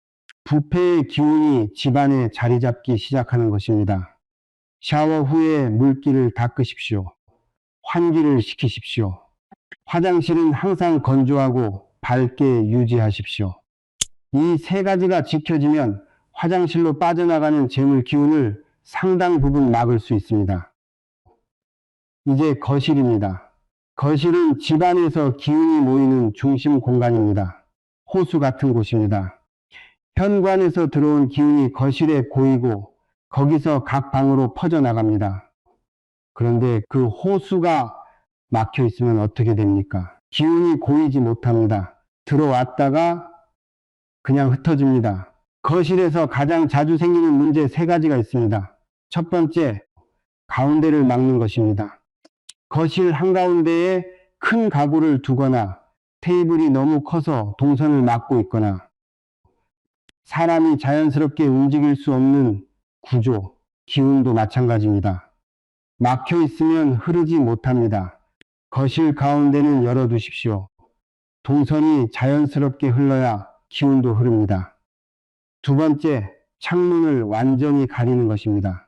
부패의 기운이 집안에 자리 잡기 시작하는 것입니다. 샤워 후에 물기를 닦으십시오. 환기를 시키십시오. 화장실은 항상 건조하고 밝게 유지하십시오. 이 세 가지가 지켜지면 화장실로 빠져나가는 재물 기운을 상당 부분 막을 수 있습니다. 이제 거실입니다. 거실은 집안에서 기운이 모이는 중심 공간입니다. 호수 같은 곳입니다. 현관에서 들어온 기운이 거실에 고이고 거기서 각 방으로 퍼져나갑니다. 그런데 그 호수가 막혀 있으면 어떻게 됩니까? 기운이 고이지 못합니다. 들어왔다가 그냥 흩어집니다. 거실에서 가장 자주 생기는 문제 세 가지가 있습니다. 첫 번째, 가운데를 막는 것입니다. 거실 한가운데에 큰 가구를 두거나 테이블이 너무 커서 동선을 막고 있거나 사람이 자연스럽게 움직일 수 없는 구조, 기운도 마찬가지입니다. 막혀 있으면 흐르지 못합니다. 거실 가운데는 열어두십시오. 동선이 자연스럽게 흘러야 기운도 흐릅니다. 두 번째, 창문을 완전히 가리는 것입니다.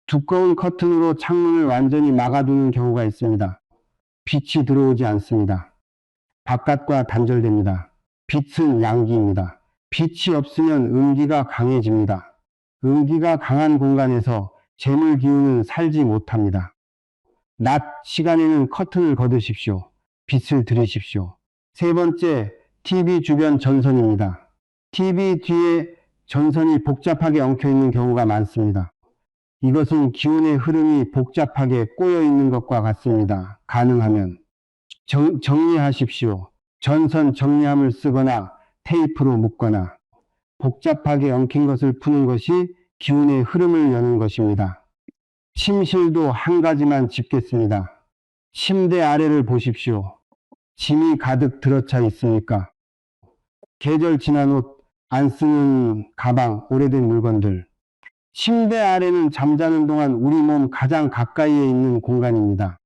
두꺼운 커튼으로 창문을 완전히 막아두는 경우가 있습니다. 빛이 들어오지 않습니다. 바깥과 단절됩니다. 빛은 양기입니다. 빛이 없으면 음기가 강해집니다. 음기가 강한 공간에서 재물 기운은 살지 못합니다. 낮 시간에는 커튼을 걷으십시오. 빛을 들이십시오. 세 번째, TV 주변 전선입니다. TV 뒤에 전선이 복잡하게 엉켜 있는 경우가 많습니다. 이것은 기운의 흐름이 복잡하게 꼬여 있는 것과 같습니다. 가능하면 정리하십시오. 전선 정리함을 쓰거나 테이프로 묶거나 복잡하게 엉킨 것을 푸는 것이 기운의 흐름을 여는 것입니다. 침실도 한 가지만 짚겠습니다. 침대 아래를 보십시오. 짐이 가득 들어차 있습니까? 계절 지난 옷, 안 쓰는 가방, 오래된 물건들. 침대 아래는 잠자는 동안 우리 몸 가장 가까이에 있는 공간입니다.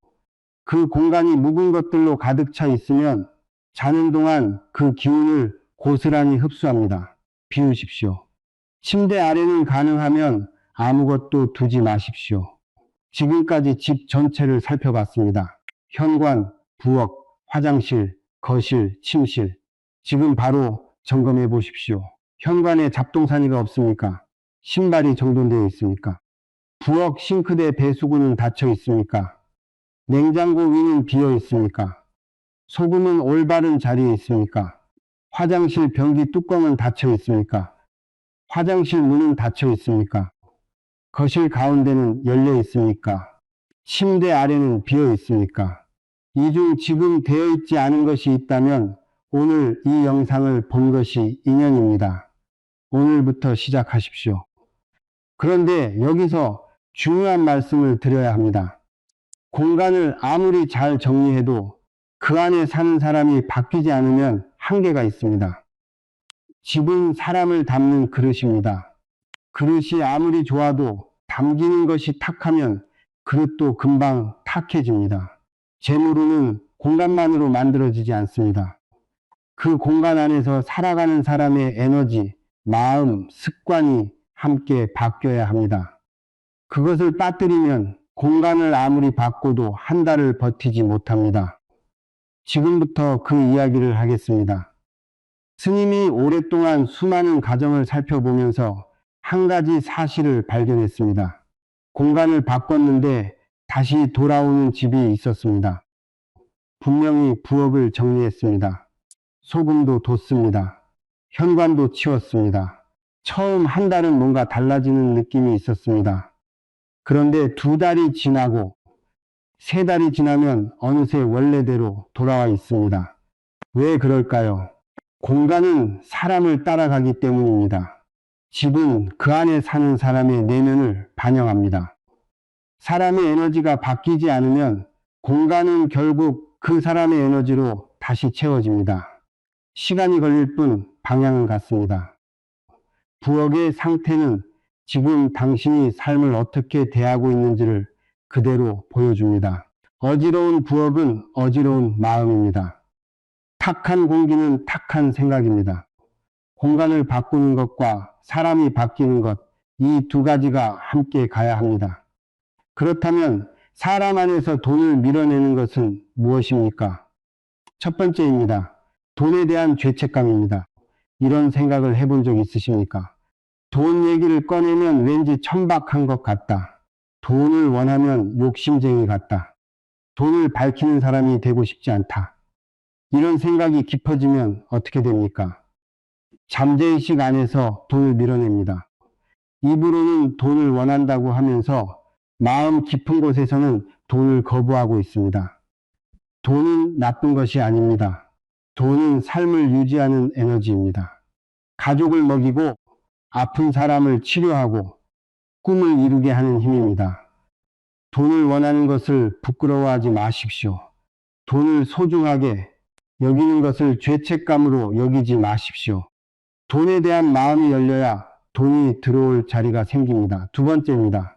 그 공간이 묵은 것들로 가득 차 있으면 자는 동안 그 기운을 고스란히 흡수합니다. 비우십시오. 침대 아래는 가능하면 아무것도 두지 마십시오. 지금까지 집 전체를 살펴봤습니다. 현관, 부엌, 화장실, 거실, 침실. 지금 바로 점검해 보십시오. 현관에 잡동사니가 없습니까? 신발이 정돈되어 있습니까? 부엌 싱크대 배수구는 닫혀 있습니까? 냉장고 위는 비어 있습니까? 소금은 올바른 자리에 있습니까? 화장실 변기 뚜껑은 닫혀 있습니까? 화장실 문은 닫혀 있습니까? 거실 가운데는 열려 있습니까? 침대 아래는 비어 있습니까? 이 중 지금 되어 있지 않은 것이 있다면 오늘 이 영상을 본 것이 인연입니다. 오늘부터 시작하십시오. 그런데 여기서 중요한 말씀을 드려야 합니다. 공간을 아무리 잘 정리해도 그 안에 사는 사람이 바뀌지 않으면 한계가 있습니다. 집은 사람을 담는 그릇입니다. 그릇이 아무리 좋아도 담기는 것이 탁하면 그릇도 금방 탁해집니다. 재물운은 공간만으로 만들어지지 않습니다. 그 공간 안에서 살아가는 사람의 에너지, 마음, 습관이 함께 바뀌어야 합니다. 그것을 빠뜨리면 공간을 아무리 바꿔도 한 달을 버티지 못합니다. 지금부터 그 이야기를 하겠습니다. 스님이 오랫동안 수많은 가정을 살펴보면서 한 가지 사실을 발견했습니다. 공간을 바꿨는데 다시 돌아오는 집이 있었습니다. 분명히 부엌을 정리했습니다. 소금도 뒀습니다. 현관도 치웠습니다. 처음 한 달은 뭔가 달라지는 느낌이 있었습니다. 그런데 2달이 지나고 3달이 지나면 어느새 원래대로 돌아와 있습니다. 왜 그럴까요? 공간은 사람을 따라가기 때문입니다. 집은 그 안에 사는 사람의 내면을 반영합니다. 사람의 에너지가 바뀌지 않으면 공간은 결국 그 사람의 에너지로 다시 채워집니다. 시간이 걸릴 뿐 방향은 같습니다. 부엌의 상태는 지금 당신이 삶을 어떻게 대하고 있는지를 그대로 보여줍니다. 어지러운 부엌은 어지러운 마음입니다. 탁한 공기는 탁한 생각입니다. 공간을 바꾸는 것과 사람이 바뀌는 것, 이 2가지가 함께 가야 합니다. 그렇다면 사람 안에서 돈을 밀어내는 것은 무엇입니까? 첫 번째입니다. 돈에 대한 죄책감입니다. 이런 생각을 해본 적 있으십니까? 돈 얘기를 꺼내면 왠지 천박한 것 같다. 돈을 원하면 욕심쟁이 같다. 돈을 밝히는 사람이 되고 싶지 않다. 이런 생각이 깊어지면 어떻게 됩니까? 잠재의식 안에서 돈을 밀어냅니다. 입으로는 돈을 원한다고 하면서 마음 깊은 곳에서는 돈을 거부하고 있습니다. 돈은 나쁜 것이 아닙니다. 돈은 삶을 유지하는 에너지입니다. 가족을 먹이고 아픈 사람을 치료하고 꿈을 이루게 하는 힘입니다. 돈을 원하는 것을 부끄러워하지 마십시오. 돈을 소중하게 여기는 것을 죄책감으로 여기지 마십시오. 돈에 대한 마음이 열려야 돈이 들어올 자리가 생깁니다. 2번째입니다.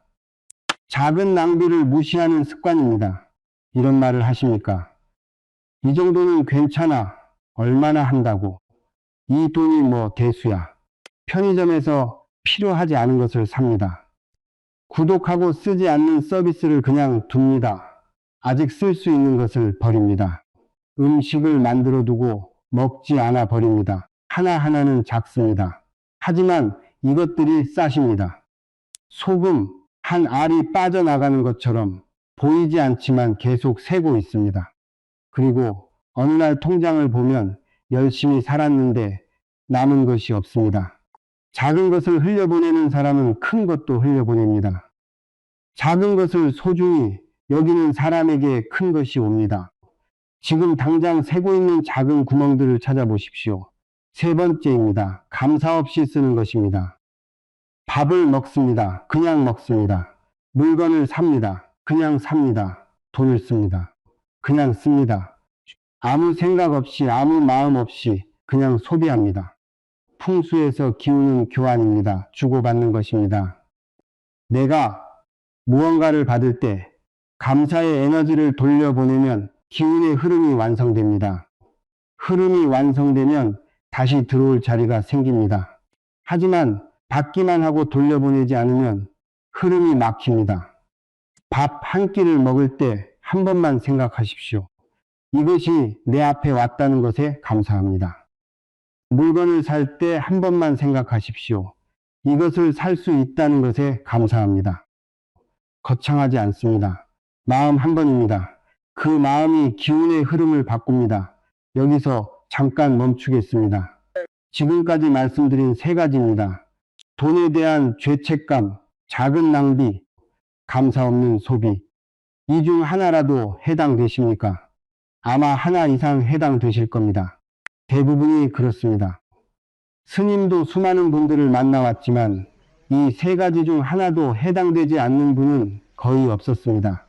작은 낭비를 무시하는 습관입니다. 이런 말을 하십니까? 이 정도는 괜찮아. 얼마나 한다고. 이 돈이 뭐 대수야. 편의점에서 필요하지 않은 것을 삽니다. 구독하고 쓰지 않는 서비스를 그냥 둡니다. 아직 쓸 수 있는 것을 버립니다. 음식을 만들어 두고 먹지 않아 버립니다. 하나하나는 작습니다. 하지만 이것들이 싸십니다. 소금 한 알이 빠져나가는 것처럼 보이지 않지만 계속 새고 있습니다. 그리고 어느 날 통장을 보면 열심히 살았는데 남은 것이 없습니다. 작은 것을 흘려보내는 사람은 큰 것도 흘려보냅니다. 작은 것을 소중히 여기는 사람에게 큰 것이 옵니다. 지금 당장 새고 있는 작은 구멍들을 찾아보십시오. 3번째입니다. 감사 없이 쓰는 것입니다. 밥을 먹습니다. 그냥 먹습니다. 물건을 삽니다. 그냥 삽니다. 돈을 씁니다. 그냥 씁니다. 아무 생각 없이 아무 마음 없이 그냥 소비합니다. 풍수에서 기우는 교환입니다. 주고받는 것입니다. 내가 무언가를 받을 때 감사의 에너지를 돌려보내면 기운의 흐름이 완성됩니다. 흐름이 완성되면 다시 들어올 자리가 생깁니다. 하지만 받기만 하고 돌려보내지 않으면 흐름이 막힙니다. 밥 한 끼를 먹을 때 한 번만 생각하십시오. 이것이 내 앞에 왔다는 것에 감사합니다. 물건을 살 때 한 번만 생각하십시오. 이것을 살 수 있다는 것에 감사합니다. 거창하지 않습니다. 마음 한 번입니다. 그 마음이 기운의 흐름을 바꿉니다. 여기서 잠깐 멈추겠습니다. 지금까지 말씀드린 3가지입니다. 돈에 대한 죄책감, 작은 낭비, 감사 없는 소비. 이 중 하나라도 해당되십니까? 아마 하나 이상 해당되실 겁니다. 대부분이 그렇습니다. 스님도 수많은 분들을 만나왔지만 이 3가지 중 하나도 해당되지 않는 분은 거의 없었습니다.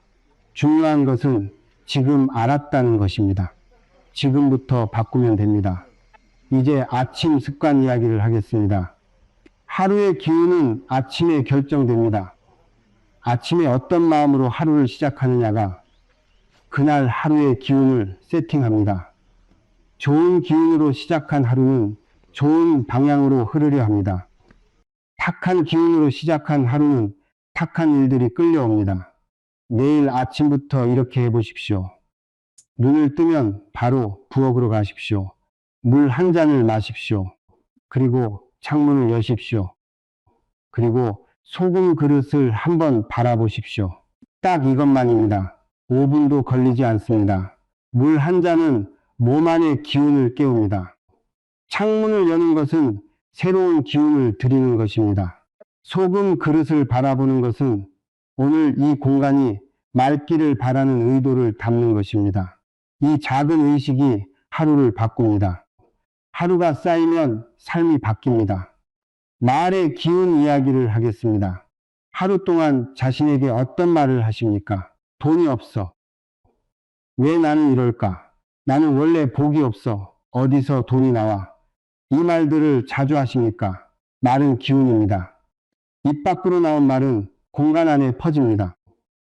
중요한 것은 지금 알았다는 것입니다. 지금부터 바꾸면 됩니다. 이제 아침 습관 이야기를 하겠습니다. 하루의 기운은 아침에 결정됩니다. 아침에 어떤 마음으로 하루를 시작하느냐가 그날 하루의 기운을 세팅합니다. 좋은 기운으로 시작한 하루는 좋은 방향으로 흐르려 합니다. 탁한 기운으로 시작한 하루는 탁한 일들이 끌려옵니다. 내일 아침부터 이렇게 해보십시오. 눈을 뜨면 바로 부엌으로 가십시오. 물 한 잔을 마십시오. 그리고 창문을 여십시오. 그리고 소금 그릇을 한번 바라보십시오. 딱 이것만입니다. 5분도 걸리지 않습니다. 물 한 잔은 몸 안의 기운을 깨웁니다. 창문을 여는 것은 새로운 기운을 드리는 것입니다. 소금 그릇을 바라보는 것은 오늘 이 공간이 맑기를 바라는 의도를 담는 것입니다. 이 작은 의식이 하루를 바꿉니다. 하루가 쌓이면 삶이 바뀝니다. 말의 기운 이야기를 하겠습니다. 하루 동안 자신에게 어떤 말을 하십니까? 돈이 없어. 왜 나는 이럴까? 나는 원래 복이 없어. 어디서 돈이 나와? 이 말들을 자주 하십니까? 말은 기운입니다. 입 밖으로 나온 말은 공간 안에 퍼집니다.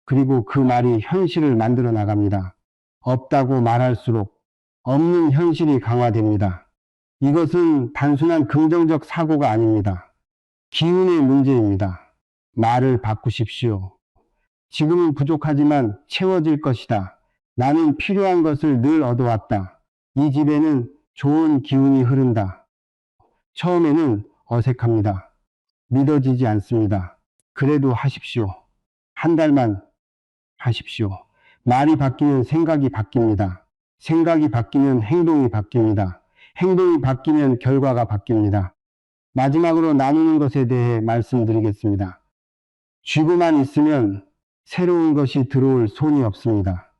그리고 그 말이 현실을 만들어 나갑니다. 없다고 말할수록 없는 현실이 강화됩니다. 이것은 단순한 긍정적 사고가 아닙니다. 기운의 문제입니다. 말을 바꾸십시오. 지금은 부족하지만 채워질 것이다. 나는 필요한 것을 늘 얻어왔다. 이 집에는 좋은 기운이 흐른다. 처음에는 어색합니다. 믿어지지 않습니다. 그래도 하십시오. 한 달만 하십시오. 말이 바뀌면 생각이 바뀝니다. 생각이 바뀌면 행동이 바뀝니다. 행동이 바뀌면 결과가 바뀝니다. 마지막으로 나누는 것에 대해 말씀드리겠습니다. 쥐고만 있으면 새로운 것이 들어올 손이 없습니다.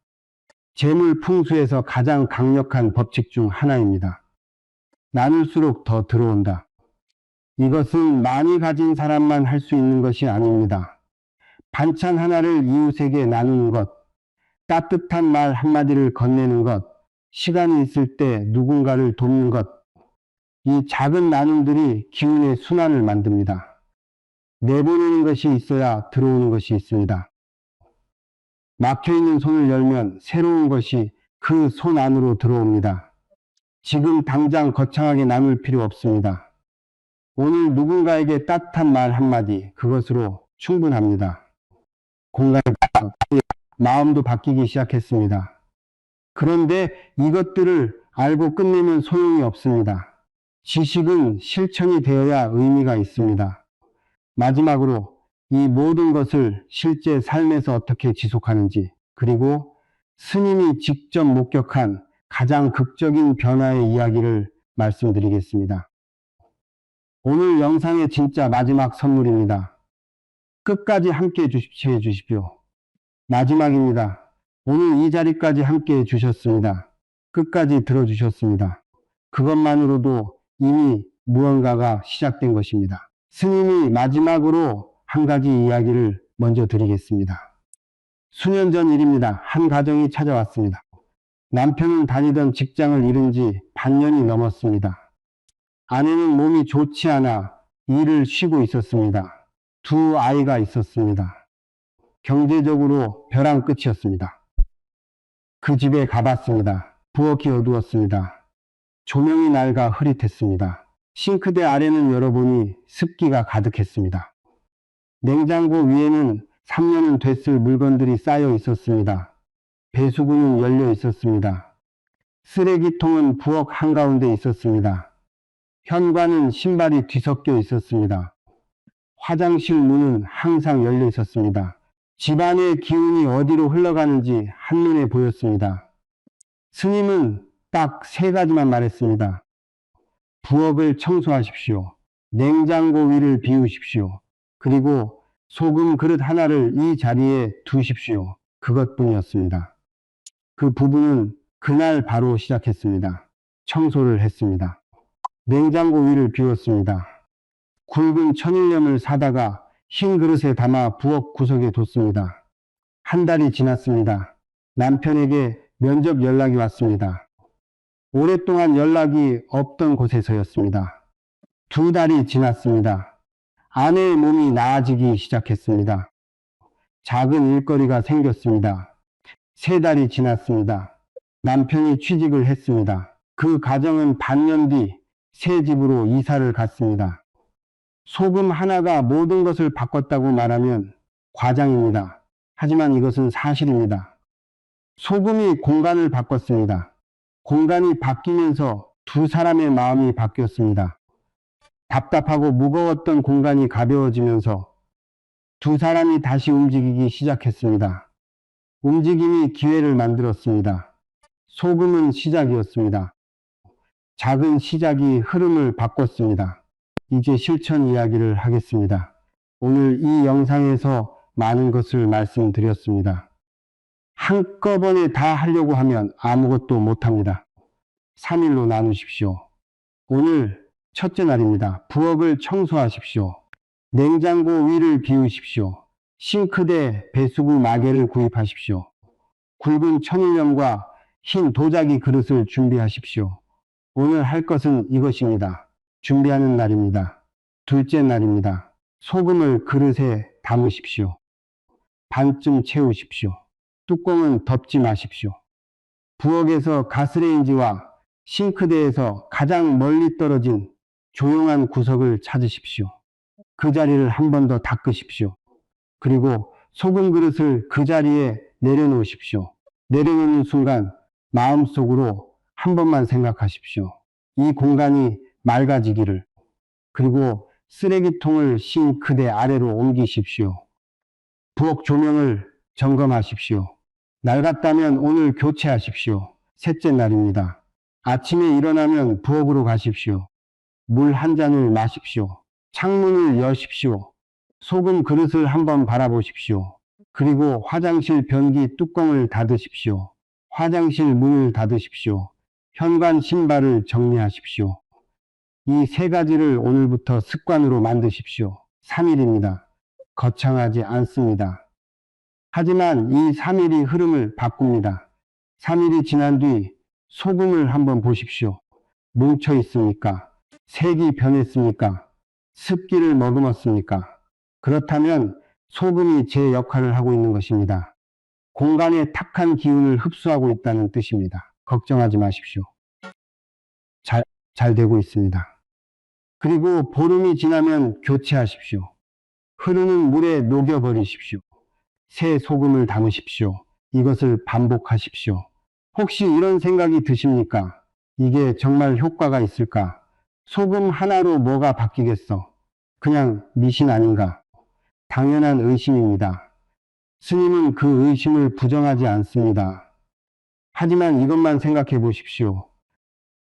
재물 풍수에서 가장 강력한 법칙 중 하나입니다. 나눌수록 더 들어온다. 이것은 많이 가진 사람만 할 수 있는 것이 아닙니다. 반찬 하나를 이웃에게 나누는 것, 따뜻한 말 한마디를 건네는 것, 시간이 있을 때 누군가를 돕는 것, 이 작은 나눔들이 기운의 순환을 만듭니다. 내보내는 것이 있어야 들어오는 것이 있습니다. 막혀있는 손을 열면 새로운 것이 그 손 안으로 들어옵니다. 지금 당장 거창하게 나눌 필요 없습니다. 오늘 누군가에게 따뜻한 말 한마디, 그것으로 충분합니다. 공간이 마음도 바뀌기 시작했습니다. 그런데 이것들을 알고 끝내면 소용이 없습니다. 지식은 실천이 되어야 의미가 있습니다. 마지막으로 이 모든 것을 실제 삶에서 어떻게 지속하는지, 그리고 스님이 직접 목격한 가장 극적인 변화의 이야기를 말씀드리겠습니다. 오늘 영상의 진짜 마지막 선물입니다. 끝까지 함께 해 주십시오. 마지막입니다. 오늘 이 자리까지 함께 해 주셨습니다. 끝까지 들어주셨습니다. 그것만으로도 이미 무언가가 시작된 것입니다. 스님이 마지막으로 한 가지 이야기를 먼저 드리겠습니다. 수년 전 일입니다. 한 가정이 찾아왔습니다. 남편은 다니던 직장을 잃은 지 반년이 넘었습니다. 아내는 몸이 좋지 않아 일을 쉬고 있었습니다. 두 아이가 있었습니다. 경제적으로 벼랑 끝이었습니다. 그 집에 가봤습니다. 부엌이 어두웠습니다. 조명이 낡아 흐릿했습니다. 싱크대 아래는 열어보니 습기가 가득했습니다. 냉장고 위에는 3년은 됐을 물건들이 쌓여 있었습니다. 배수구는 열려 있었습니다. 쓰레기통은 부엌 한가운데 있었습니다. 현관은 신발이 뒤섞여 있었습니다. 화장실 문은 항상 열려 있었습니다. 집안의 기운이 어디로 흘러가는지 한눈에 보였습니다. 스님은 딱 3가지만 말했습니다. 부엌을 청소하십시오. 냉장고 위를 비우십시오. 그리고 소금 그릇 하나를 이 자리에 두십시오. 그것뿐이었습니다. 그 부부는 그날 바로 시작했습니다. 청소를 했습니다. 냉장고 위를 비웠습니다. 굵은 천일염을 사다가 흰 그릇에 담아 부엌 구석에 뒀습니다. 한 달이 지났습니다. 남편에게 면접 연락이 왔습니다. 오랫동안 연락이 없던 곳에서였습니다. 2달이 지났습니다. 아내의 몸이 나아지기 시작했습니다. 작은 일거리가 생겼습니다. 3달이 지났습니다. 남편이 취직을 했습니다. 그 가정은 반년 뒤 새 집으로 이사를 갔습니다. 소금 하나가 모든 것을 바꿨다고 말하면 과장입니다. 하지만 이것은 사실입니다. 소금이 공간을 바꿨습니다. 공간이 바뀌면서 두 사람의 마음이 바뀌었습니다. 답답하고 무거웠던 공간이 가벼워지면서 두 사람이 다시 움직이기 시작했습니다. 움직임이 기회를 만들었습니다. 소금은 시작이었습니다. 작은 시작이 흐름을 바꿨습니다. 이제 실천 이야기를 하겠습니다. 오늘 이 영상에서 많은 것을 말씀드렸습니다. 한꺼번에 다 하려고 하면 아무것도 못합니다. 3일로 나누십시오. 오늘 첫째 날입니다. 부엌을 청소하십시오. 냉장고 위를 비우십시오. 싱크대, 배수구 마개를 구입하십시오. 굵은 천일염과 흰 도자기 그릇을 준비하십시오. 오늘 할 것은 이것입니다. 준비하는 날입니다. 둘째 날입니다. 소금을 그릇에 담으십시오. 반쯤 채우십시오. 뚜껑은 덮지 마십시오. 부엌에서 가스레인지와 싱크대에서 가장 멀리 떨어진 조용한 구석을 찾으십시오. 그 자리를 한 번 더 닦으십시오. 그리고 소금 그릇을 그 자리에 내려놓으십시오. 내려놓는 순간 마음속으로 한 번만 생각하십시오. 이 공간이 맑아지기를. 그리고 쓰레기통을 싱크대 아래로 옮기십시오. 부엌 조명을 점검하십시오. 낡았다면 오늘 교체하십시오. 셋째 날입니다. 아침에 일어나면 부엌으로 가십시오. 물 한 잔을 마십시오. 창문을 여십시오. 소금 그릇을 한번 바라보십시오. 그리고 화장실 변기 뚜껑을 닫으십시오. 화장실 문을 닫으십시오. 현관 신발을 정리하십시오. 이 세 가지를 오늘부터 습관으로 만드십시오. 3일입니다. 거창하지 않습니다. 하지만 이 3일이 흐름을 바꿉니다. 3일이 지난 뒤 소금을 한번 보십시오. 뭉쳐 있습니까? 색이 변했습니까? 습기를 머금었습니까? 그렇다면 소금이 제 역할을 하고 있는 것입니다. 공간의 탁한 기운을 흡수하고 있다는 뜻입니다. 걱정하지 마십시오. 잘 되고 있습니다. 그리고 보름이 지나면 교체하십시오. 흐르는 물에 녹여버리십시오. 새 소금을 담으십시오. 이것을 반복하십시오. 혹시 이런 생각이 드십니까? 이게 정말 효과가 있을까? 소금 하나로 뭐가 바뀌겠어? 그냥 미신 아닌가? 당연한 의심입니다. 스님은 그 의심을 부정하지 않습니다. 하지만 이것만 생각해 보십시오.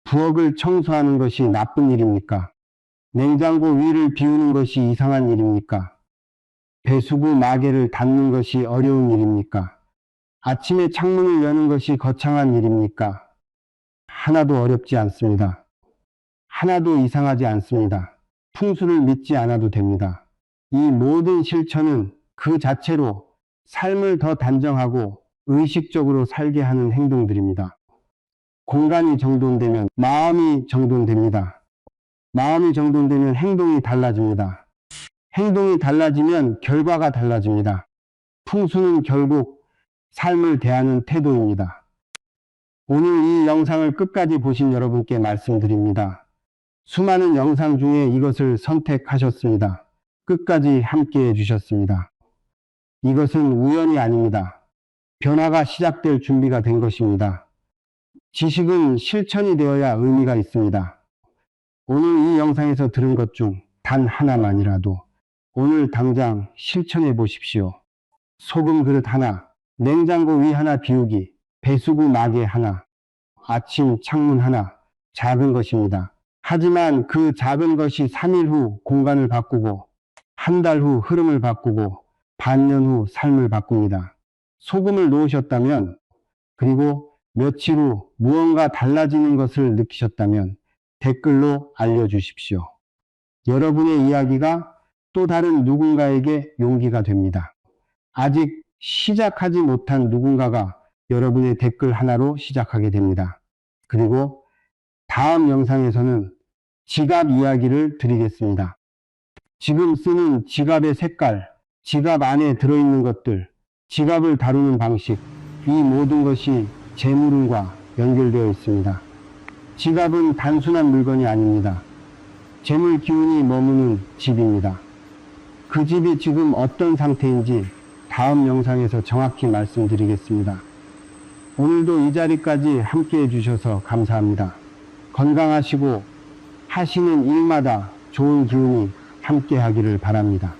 부엌을 청소하는 것이 나쁜 일입니까? 냉장고 위를 비우는 것이 이상한 일입니까? 배수구 마개를 닫는 것이 어려운 일입니까? 아침에 창문을 여는 것이 거창한 일입니까? 하나도 어렵지 않습니다. 하나도 이상하지 않습니다. 풍수를 믿지 않아도 됩니다. 이 모든 실천은 그 자체로 삶을 더 단정하고 의식적으로 살게 하는 행동들입니다. 공간이 정돈되면 마음이 정돈됩니다. 마음이 정돈되면 행동이 달라집니다. 행동이 달라지면 결과가 달라집니다. 풍수는 결국 삶을 대하는 태도입니다. 오늘 이 영상을 끝까지 보신 여러분께 말씀드립니다. 수많은 영상 중에 이것을 선택하셨습니다. 끝까지 함께 해주셨습니다. 이것은 우연이 아닙니다. 변화가 시작될 준비가 된 것입니다. 지식은 실천이 되어야 의미가 있습니다. 오늘 이 영상에서 들은 것 중 단 하나만이라도 오늘 당장 실천해 보십시오. 소금 그릇 하나, 냉장고 위 하나 비우기, 배수구 마개 하나, 아침 창문 하나, 작은 것입니다. 하지만 그 작은 것이 3일 후 공간을 바꾸고, 한 달 후 흐름을 바꾸고, 반년 후 삶을 바꿉니다. 소금을 놓으셨다면, 그리고 며칠 후 무언가 달라지는 것을 느끼셨다면 댓글로 알려주십시오. 여러분의 이야기가 또 다른 누군가에게 용기가 됩니다. 아직 시작하지 못한 누군가가 여러분의 댓글 하나로 시작하게 됩니다. 그리고 다음 영상에서는 지갑 이야기를 드리겠습니다. 지금 쓰는 지갑의 색깔, 지갑 안에 들어있는 것들, 지갑을 다루는 방식, 이 모든 것이 재물운과 연결되어 있습니다. 지갑은 단순한 물건이 아닙니다. 재물 기운이 머무는 집입니다. 그 집이 지금 어떤 상태인지 다음 영상에서 정확히 말씀드리겠습니다. 오늘도 이 자리까지 함께 해주셔서 감사합니다. 건강하시고 하시는 일마다 좋은 기운이 함께 하기를 바랍니다.